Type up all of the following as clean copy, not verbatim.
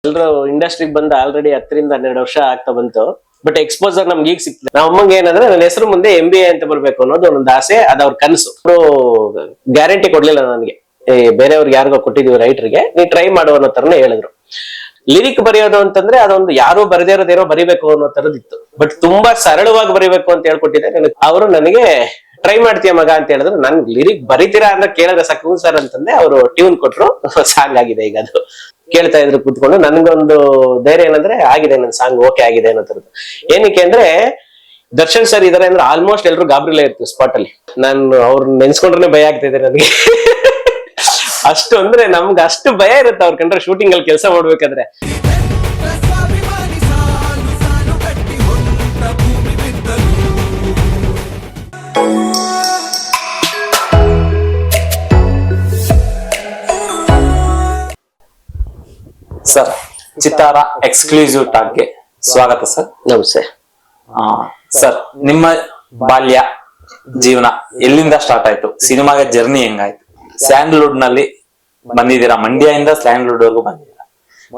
ಎಲ್ರು ಇಂಡಸ್ಟ್ರಿಗೆ ಬಂದು ಆಲ್ರೆಡಿ 10 ರಿಂದ 12 ವರ್ಷ ಆಗ್ತಾ ಬಂತು. ಬಟ್ ಎಕ್ಸ್ಪೋಸರ್ ನಮ್ಗೆ ಈಗ ಸಿಕ್ತದೆ. ನಮ್ಮ ಅಮ್ಮಂಗೆ ಏನಂದ್ರೆ ನನ್ನ ಹೆಸರು ಮುಂದೆ MBA ಅಂತ ಬರ್ಬೇಕು ಅನ್ನೋದು ಒಂದು ಆಸೆ, ಅದ ಅವ್ರ ಕನಸು. ಗ್ಯಾರಂಟಿ ಕೊಡ್ಲಿಲ್ಲ ನನಗೆ, ಬೇರೆಯವ್ರಿಗೆ ಯಾರಿಗೋ ಕೊಟ್ಟಿದೀವಿ ರೈಟರ್ಗೆ, ನೀ ಟ್ರೈ ಮಾಡುವ ಅನ್ನೋ ತರನೇ ಹೇಳಿದ್ರು. ಲಿರಿಕ್ ಬರೆಯೋದು ಅಂತಂದ್ರೆ ಅದೊಂದು ಯಾರು ಬರದೇ ಇರೋದೇನೋ ಬರಿಬೇಕು ಅನ್ನೋ ತರದಿತ್ತು. ಬಟ್ ತುಂಬಾ ಸರಳವಾಗಿ ಬರಿಬೇಕು ಅಂತ ಹೇಳ್ಕೊಟ್ಟಿದ್ದೆ ಅವರು ನನಗೆ. ಟ್ರೈ ಮಾಡ್ತೀಯ ಮಗ ಅಂತ ಹೇಳಿದ್ರು. ನನ್ ಲಿರಿಕ್ ಬರಿತೀರಾ ಅಂತ ಕೇಳಿದ್ರೆ ಸಾಕು ಸರ್ ಅಂತಂದೆ. ಅವರು ಟ್ಯೂನ್ ಕೊಟ್ರು, ಸಾಂಗ್ ಆಗಿದೆ. ಈಗ ಅದು ಕೇಳ್ತಾ ಇದ್ರು ಕೂತ್ಕೊಂಡು. ನನ್ಗೊಂದು ಧೈರ್ಯ ಏನಂದ್ರೆ ಆಗಿದೆ, ನನ್ ಸಾಂಗ್ ಓಕೆ ಆಗಿದೆ ಅನ್ನೋ ತರದ್ದು. ಏನಕ್ಕೆ ಅಂದ್ರೆ ದರ್ಶನ್ ಸರ್ ಇದಾರೆ ಅಂದ್ರೆ ಆಲ್ಮೋಸ್ಟ್ ಎಲ್ರು ಗಾಬರಿಲೇ ಇರ್ತೀವಿ ಸ್ಪಾಟ್ ಅಲ್ಲಿ. ನಾನು ಅವ್ರ ನೆನ್ಸ್ಕೊಂಡ್ರೆ ಭಯ ಆಗ್ತಿದೆ ನನಗೆ. ಅಷ್ಟು ಅಂದ್ರೆ ನಮ್ಗೆ ಅಷ್ಟು ಭಯ ಇರುತ್ತೆ ಅವ್ರ ಕಂಡ್ರೆ ಶೂಟಿಂಗ್ ಅಲ್ಲಿ ಕೆಲಸ ಮಾಡ್ಬೇಕಾದ್ರೆ. ಸರ್, ಚಿತ್ತಾರ ಎಕ್ಸ್ಕ್ಲೂಸಿವ್ ಟಾಕ್ಗೆ ಸ್ವಾಗತ ಸರ್. ನಮಸ್ತೆ ಸರ್, ನಿಮ್ಮ ಬಾಲ್ಯ ಜೀವನ ಎಲ್ಲಿಂದ ಸ್ಟಾರ್ಟ್ ಆಯ್ತು? ಸಿನಿಮಾಗೆ ಜರ್ನಿ ಹೆಂಗಾಯ್ತು? ಸ್ಯಾಂಡಲ್ವುಡ್ ನಲ್ಲಿ ಬಂದಿದ್ದೀರಾ, ಮಂಡ್ಯದಿಂದ ಸ್ಯಾಂಡಲ್ವುಡ್ ವರ್ಗು ಬಂದಿದ್ದೀರಾ.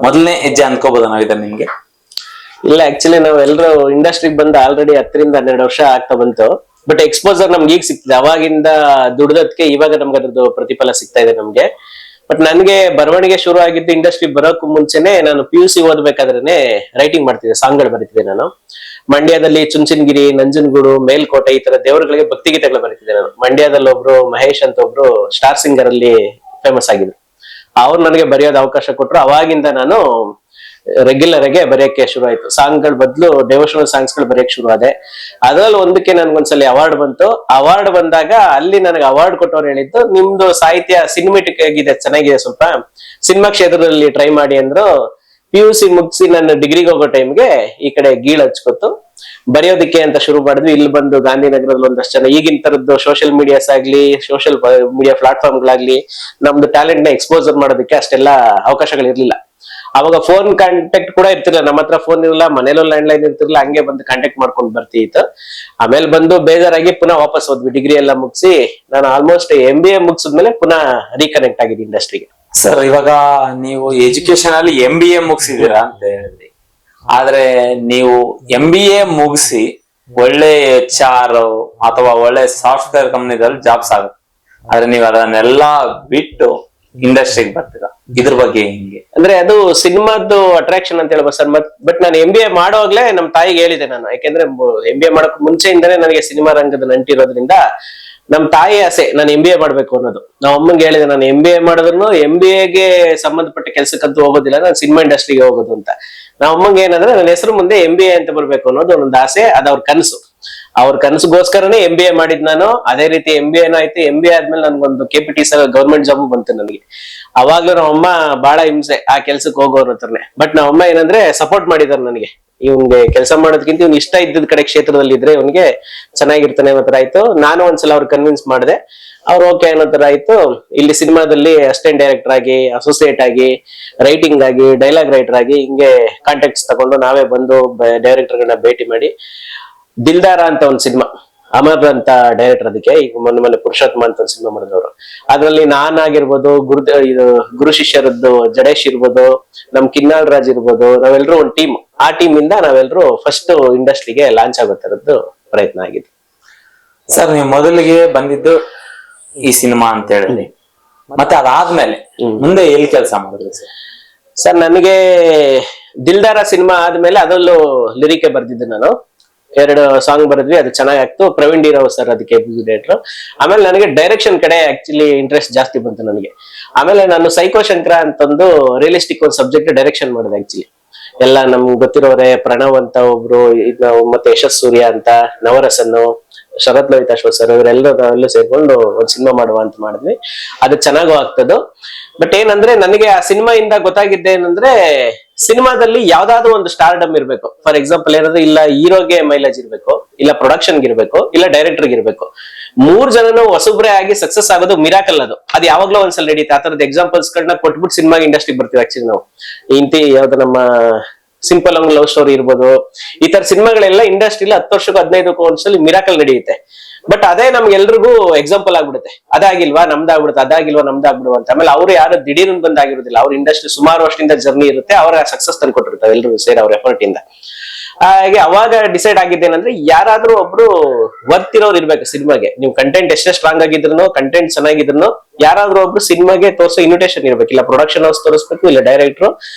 ಮೊದಲನೇ ಹೆಜ್ಜೆ ಅನ್ಕೋಬಹುದು ನಾವಿದ ನಿಮ್ಗೆ? ಇಲ್ಲ, ಆಕ್ಚುಲಿ ನಾವ್ ಎಲ್ರು ಇಂಡಸ್ಟ್ರಿಗೆ ಬಂದು ಆಲ್ರೆಡಿ 10 ರಿಂದ 12 ವರ್ಷ ಆಗ್ತಾ ಬಂತು. ಬಟ್ ಎಕ್ಸ್ಪೋಸರ್ ನಮ್ಗೆ ಈಗ ಸಿಗ್ತದೆ. ಅವಾಗಿಂದ ದುಡ್ದದ್ಕೆ ಇವಾಗ ನಮ್ಗೆ ಅದ್ರದ್ದು ಪ್ರತಿಫಲ ಸಿಗ್ತಾ ಇದೆ ನಮ್ಗೆ. ಬಟ್ ನನ್ಗೆ ಬರವಣಿಗೆ ಶುರು ಆಗಿದ್ದು ಇಂಡಸ್ಟ್ರಿ ಬರೋಕ್ಕೂ ಮುಂಚೆನೆ. ನಾನು PUC ಓದ್ಬೇಕಾದ್ರೇನೆ ರೈಟಿಂಗ್ ಮಾಡ್ತಿದ್ದೆ, ಸಾಂಗ್ಗಳು ಬರೀತಿದ್ದೆ ನಾನು. ಮಂಡ್ಯದಲ್ಲಿ ಚುಂಚನಗಿರಿ, ನಂಜನಗೂಡು, ಮೇಲ್ಕೋಟೆ ಈ ತರ ದೇವರುಗಳಿಗೆ ಭಕ್ತಿಗೀತೆಗಳು ಬರೀತಿದ್ದೆ ನಾನು. ಮಂಡ್ಯದಲ್ಲಿ ಒಬ್ರು ಮಹೇಶ್ ಅಂತ ಒಬ್ರು ಸ್ಟಾರ್ ಸಿಂಗರ್ ಅಲ್ಲಿ ಫೇಮಸ್ ಆಗಿದ್ರು. ಅವ್ರು ನನಗೆ ಬರೆಯೋದು ಅವಕಾಶ ಕೊಟ್ರು. ಅವಾಗಿಂದ ನಾನು ರೆಗ್ಯುಲರ್ ಆಗಿ ಬರೆಯಕ್ಕೆ ಶುರು ಆಯ್ತು. ಸಾಂಗ್ಗಳ ಬದಲು ಡೆವೋಷನಲ್ ಸಾಂಗ್ಸ್ ಗಳು ಬರೆಯಕ್ಕೆ ಶುರು ಆದೆ. ಅದ್ರಲ್ಲಿ ಒಂದಕ್ಕೆ ನನ್ಗೊಂದ್ಸಲಿ ಅವಾರ್ಡ್ ಬಂತು. ಅವಾರ್ಡ್ ಬಂದಾಗ ಅಲ್ಲಿ ನನಗೆ ಅವಾರ್ಡ್ ಕೊಟ್ಟವ್ರು ಹೇಳಿದ್ದು, ನಿಮ್ದು ಸಾಹಿತ್ಯ ಸಿನಿಮೆಟಿಕ್ ಆಗಿದೆ, ಚೆನ್ನಾಗಿದೆ, ಸ್ವಲ್ಪ ಸಿನಿಮಾ ಕ್ಷೇತ್ರದಲ್ಲಿ ಟ್ರೈ ಮಾಡಿ ಅಂದ್ರು. PUC ಮುಗಿಸಿ ನನ್ನ ಡಿಗ್ರಿಗೆ ಹೋಗೋ ಟೈಮ್ಗೆ ಈ ಕಡೆ ಗೀಳ್ ಹಚ್ಕೊತು. ಬರೆಯೋದಕ್ಕೆ ಅಂತ ಶುರು ಮಾಡಿದ್ವಿ. ಇಲ್ಲಿ ಬಂದು ಗಾಂಧಿನಗರದಲ್ಲಿ ಒಂದಷ್ಟು ಜನ ಈಗಿನ ತರದ್ದು ಸೋಷಿಯಲ್ ಮೀಡಿಯಾಸ್ ಆಗ್ಲಿ, ಸೋಷಿಯಲ್ ಮೀಡಿಯಾ ಪ್ಲಾಟ್ಫಾರ್ಮ್ ಗಳಾಗ್ಲಿ ನಮ್ದು ಟ್ಯಾಲೆಂಟ್ ನ ಎಕ್ಸ್ಪೋಸರ್ ಮಾಡೋದಕ್ಕೆ ಅಷ್ಟೆಲ್ಲ ಅವಕಾಶಗಳು ಇರ್ಲಿಲ್ಲ. ಅವಾಗ ಫೋನ್ ಕಾಂಟ್ಯಾಕ್ಟ್ ಕೂಡ ಇರ್ತಿರ್ಲಿಲ್ಲ. ನಮ್ಮ ಹತ್ರ ಫೋನ್ ಇರಲ್ಲ, ಮನೇಲೂ ಲ್ಯಾಂಡ್ಲೈನ್ ಇರ್ತಿರ್ಲಿಲ್ಲ. ಹಂಗೆ ಬಂದು ಕಾಂಟ್ಯಾಕ್ಟ್ ಮಾಡ್ಕೊಂಡು ಬರ್ತಿತ್ತು. ಆಮೇಲೆ ಬಂದು ಬೇಜಾರಾಗಿ ಪುನಃ ವಾಪಸ್ ಹೋದ್ವಿ. ಡಿಗ್ರಿ ಎಲ್ಲ ಮುಗಿಸಿ ನಾನು ಆಲ್ಮೋಸ್ಟ್ MBA ಮುಗಿಸಿದ್ಮೇಲೆ ಪುನಃ ರೀಕನೆಕ್ಟ್ ಆಗಿದ್ದು ಇಂಡಸ್ಟ್ರಿಗೆ. ಸರ್, ಇವಾಗ ನೀವು ಎಜುಕೇಶನ್ ಅಲ್ಲಿ MBA ಮುಗಿಸಿದೀರಾ ಅಂತ ಹೇಳಿದ್ರಿ. ಆದ್ರೆ ನೀವು MBA ಮುಗಿಸಿ ಒಳ್ಳೆ HR ಅಥವಾ ಒಳ್ಳೆ ಸಾಫ್ಟ್ವೇರ್ ಕಂಪನಿದಲ್ಲಿ ಜಾಬ್ಸ್ ಆಗುತ್ತೆ. ಆದ್ರೆ ನೀವು ಅದನ್ನೆಲ್ಲಾ ಬಿಟ್ಟು ಇಂಡಸ್ಟ್ರಿಗೆ ಬರ್ತೀರಾ, ಇದ್ರ ಬಗ್ಗೆ ಹೆಂಗೆ? ಅಂದ್ರೆ ಅದು ಸಿನಿಮಾದ್ದು ಅಟ್ರಾಕ್ಷನ್ ಅಂತ ಹೇಳ್ಬೋದು ಸರ್. ಬಟ್ ನಾನು MBA ಮಾಡೋಗ್ಲೇ ನಮ್ ತಾಯಿಗೆ ಹೇಳಿದೆ ನಾನು. ಯಾಕೆಂದ್ರೆ MBA ಮಾಡಕ್ ಮುಂಚೆಯಿಂದಾನೇ ನನಗೆ ಸಿನಿಮಾ ರಂಗದ ನಂಟಿರೋದ್ರಿಂದ ನಮ್ ತಾಯಿ ಆಸೆ ನಾನು MBA ಮಾಡ್ಬೇಕು ಅನ್ನೋದು. ನಾವ್ ಅಮ್ಮಂಗೆ ಹೇಳಿದೆ, ನಾನು MBA ಮಾಡಿದ್ರು MBAಗೆ ಸಂಬಂಧಪಟ್ಟ ಕೆಲ್ಸಕ್ಕಂತೂ ಹೋಗೋದಿಲ್ಲ, ನಾನು ಸಿನಿಮಾ ಇಂಡಸ್ಟ್ರಿಗೆ ಹೋಗೋದು ಅಂತ. ನಾವ್ ಅಮ್ಮಂಗೆ ಏನಂದ್ರೆ ನನ್ನ ಹೆಸರು ಮುಂದೆ MBA ಅಂತ ಬರ್ಬೇಕು ಅನ್ನೋದು ಒಂದು ಆಸೆ, ಅದ ಅವ್ರ ಕನಸು. ಅವ್ರ ಕನಸುಗೋಸ್ಕರನೇ MBA ಮಾಡಿದ್ ನಾನು. ಅದೇ ರೀತಿ MBA ಆಯ್ತು. MBA ಆದ್ಮೇಲೆ ನನ್ಗೊಂದು KPTC ಗೌರ್ಮೆಂಟ್ ಜಾಬ್ ಬಂತು ನನಗೆ. ಅವಾಗ್ಲೂ ನಮ್ಮ ಅಮ್ಮ ಬಹಳ ಹಿಂಸೆ ಆ ಕೆಲ್ಸಕ್ಕೆ ಹೋಗೋರ್ ಹತ್ರನೇ. ಬಟ್ ನಾವ್ ಅಮ್ಮ ಏನಂದ್ರೆ ಸಪೋರ್ಟ್ ಮಾಡಿದಾರೆ ನನಗೆ. ಇವ್ನಿಗೆ ಕೆಲಸ ಮಾಡೋದಕ್ಕಿಂತ ಇವ್ನು ಇಷ್ಟ ಇದ್ದದ ಕಡೆ ಕ್ಷೇತ್ರದಲ್ಲಿ ಇದ್ರೆ ಇವ್ನಿಗೆ ಚೆನ್ನಾಗಿರ್ತಾನೆ ಅನ್ನೋ ತರ ಆಯ್ತು. ನಾನು ಒಂದ್ಸಲ ಅವ್ರು ಕನ್ವಿನ್ಸ್ ಮಾಡಿದೆ. ಅವ್ರು ಓಕೆ ಅನ್ನೋ ತರ ಆಯ್ತು. ಇಲ್ಲಿ ಸಿನಿಮಾದಲ್ಲಿ ಅಸಿಸ್ಟೆಂಟ್ ಡೈರೆಕ್ಟರ್ ಆಗಿ, ಅಸೋಸಿಯೇಟ್ ಆಗಿ, ರೈಟಿಂಗ್ ಆಗಿ, ಡೈಲಾಗ್ ರೈಟರ್ ಆಗಿ ಹಿಂಗೆ ಕಾಂಟ್ಯಾಕ್ಟ್ಸ್ ತಗೊಂಡು ನಾವೇ ಬಂದು ಡೈರೆಕ್ಟರ್ಗಳನ್ನ ಭೇಟಿ ಮಾಡಿ ದಿಲ್ದಾರ ಅಂತ ಒಂದು ಸಿನಿಮಾ, ಅಮರ್ ಅಂತ ಡೈರೆಕ್ಟರ್, ಅದಕ್ಕೆ ಈಗ ಮೊನ್ನೆ ಪುರುಷೋತ್ತಮ ಅಂತ ಒಂದು ಸಿನಿಮಾ ಮಾಡಿದವರು. ಅದ್ರಲ್ಲಿ ನಾನಾಗಿರ್ಬೋದು, ಗುರು ಶಿಷ್ಯರದ್ದು ಜಡೇಶ್ ಇರ್ಬೋದು, ನಮ್ ಕಿನ್ನಾಳ್ ರಾಜ್ ಇರ್ಬೋದು, ನಾವೆಲ್ಲರೂ ಒಂದು ಟೀಮ್. ಆ ಟೀಮ್ ಇಂದ ನಾವೆಲ್ಲರೂ ಫಸ್ಟ್ ಇಂಡಸ್ಟ್ರಿಗೆ ಲಾಂಚ್ ಆಗೋ ತರದ್ದು ಪ್ರಯತ್ನ ಆಗಿದೆ. ಸರ್, ನೀವು ಮೊದಲಿಗೆ ಬಂದಿದ್ದು ಈ ಸಿನಿಮಾ ಅಂತ ಹೇಳಿ, ಮತ್ತೆ ಅದಾದ್ಮೇಲೆ ಮುಂದೆ ಎಲ್ಲಿ ಕೆಲಸ ಮಾಡಿದ್ರಿ ಸರ್? ಸರ್, ನನಗೆ ದಿಲ್ದಾರ ಸಿನಿಮಾ ಆದ್ಮೇಲೆ ಅದರಲ್ಲೂ ಲಿರಿಕೆ ಬರ್ದಿದ್ದು ನಾನು. 2 ಸಾಂಗ್ ಬರೆದ್ವಿ, ಅದು ಚೆನ್ನಾಗಾಗ್ತು. ಪ್ರವೀಣ್ ಡಿ ರಾವ್ ಸರ್ ಅದಕ್ಕೆ ಡೈರೆಕ್ಟರ್. ಆಮೇಲೆ ನನಗೆ ಡೈರೆಕ್ಷನ್ ಕಡೆ ಆಕ್ಚುಲಿ ಇಂಟ್ರೆಸ್ಟ್ ಜಾಸ್ತಿ ಬಂತು ನನಗೆ. ಆಮೇಲೆ ನಾನು ಸೈಕೋ ಶಂಕರ ಅಂತಂದು ರಿಯಲಿಸ್ಟಿಕ್ ಒಂದು ಸಬ್ಜೆಕ್ಟ್ ಡೈರೆಕ್ಷನ್ ಮಾಡಿದೆ. ಆಕ್ಚುಲಿ ಎಲ್ಲ ನಮ್ಗೆ ಗೊತ್ತಿರೋರೆ, ಪ್ರಣವ್ ಅಂತ ಒಬ್ರು, ಮತ್ತೆ ಯಶಸ್ ಸೂರ್ಯ ಅಂತ, ನವರಸನ್ನು, ಶರತ್ ಲಲಿತಾಶ್ವರ್ ಸರ್, ಇವರೆಲ್ಲರೂ ಸೇರ್ಕೊಂಡು ಒಂದ್ ಸಿನಿಮಾ ಮಾಡುವ ಅಂತ ಮಾಡಿದ್ವಿ. ಅದು ಚೆನ್ನಾಗೂ ಆಗ್ತದ್ದು. ಬಟ್ ಏನಂದ್ರೆ ನನಗೆ ಆ ಸಿನಿಮಾ ಇಂದ ಗೊತ್ತಾಗಿದ್ದೆ ಏನಂದ್ರೆ, ಸಿನಿಮಾದಲ್ಲಿ ಯಾವ್ದಾದ್ರು ಒಂದು ಸ್ಟಾರ್ಡಮ್ ಇರ್ಬೇಕು. ಫಾರ್ ಎಕ್ಸಾಂಪಲ್ ಏನಂದ್ರೆ, ಇಲ್ಲ ಹೀರೋಗೆ ಮೈಲೇಜ್ ಇರ್ಬೇಕು, ಇಲ್ಲ ಪ್ರೊಡಕ್ಷನ್ಗೆ ಇರ್ಬೇಕು, ಇಲ್ಲ ಡೈರೆಕ್ಟರ್ಗೆ ಇರ್ಬೇಕು. 3 ಜನನು ಹೊಸಬ್ರೆ ಆಗಿ ಸಕ್ಸಸ್ ಆಗೋದು ಮಿರಾಕಲ್. ಅದು ಯಾವಾಗ್ಲೂ ಒಂದ್ಸಲ ನಡೀತೆ. ಆ ತರದ ಎಕ್ಸಾಂಪಲ್ಸ್ ಗಳನ್ನ ಕೊಟ್ಬಿಟ್ಟು ಸಿನಿಮಾ ಇಂಡಸ್ಟ್ರಿಗೆ ಬರ್ತೀವಿ. ಆಕ್ಚುಲಿ ನಾವು ಯಾವ್ದು ನಮ್ಮ ಸಿಂಪಲ್ ಆಗಿ ಲವ್ ಸ್ಟೋರಿ ಇರ್ಬೋದು. ಈ ತರ ಸಿನಿಮಾಗಳೆಲ್ಲ ಇಂಡಸ್ಟ್ರಿಲಿ 10 ವರ್ಷಕ್ಕೂ 15 ವರ್ಷದಲ್ಲಿ ಮಿರಾಕಲ್ ನಡೆಯುತ್ತೆ. ಬಟ್ ಅದೇ ನಮ್ಗೆಲ್ರಿಗೂ ಎಕ್ಸಾಂಪಲ್ ಆಗ್ಬಿಡುತ್ತೆ, ಅದಾಗಿಲ್ವಾ ನಮ್ದಾಗ್ಬಿಡುತ್ತೆ, ಅದಾಗಿಲ್ವಾ ನಮ್ದಾಗ್ಬಿಡುವ ಅಂತ. ಆಮೇಲೆ ಅವ್ರು ಯಾರು ದಿಢೀರ್ ಬಂದಾಗಿರೋದಿಲ್ಲ, ಅವ್ರ ಇಂಡಸ್ಟ್ರಿ ಸುಮಾರು ವರ್ಷದಿಂದ ಜರ್ನಿ ಇರುತ್ತೆ, ಅವರ ಸಕ್ಸಸ್ ತಂದು ಕೊಟ್ಟಿರ್ತಾರೆ ಎಲ್ರಿಗೂ ಸೇರಿ ಅವ್ರ ಎಫರ್ಟ್ ಇಂದ. ಹಾಗೆ ಅವಾಗ ಡಿಸೈಡ್ ಆಗಿದ್ದೇನಂದ್ರೆ ಯಾರಾದ್ರೂ ಒಬ್ರು ವರ್ತ್ ಇರೋರು ಇರ್ಬೇಕು ಸಿನಿಮಾಗೆ. ನೀವು ಕಂಟೆಂಟ್ ಎಷ್ಟೇ ಸ್ಟ್ರಾಂಗ್ ಆಗಿದ್ರು, ಕಂಟೆಂಟ್ ಚೆನ್ನಾಗಿದ್ರು, ಯಾರಾದ್ರೂ ಒಬ್ರು ಸಿನಿಮಾಗೆ ತೋರಿಸೋ ಇನ್ವಿಟೇಷನ್ ಇರ್ಬೇಕು. ಇಲ್ಲ ಪ್ರೊಡಕ್ಷನ್ ಹೌಸ್ ತೋರಿಸ್ಬೇಕು, ಇಲ್ಲ ಡೈರೆಕ್ಟ್ರು,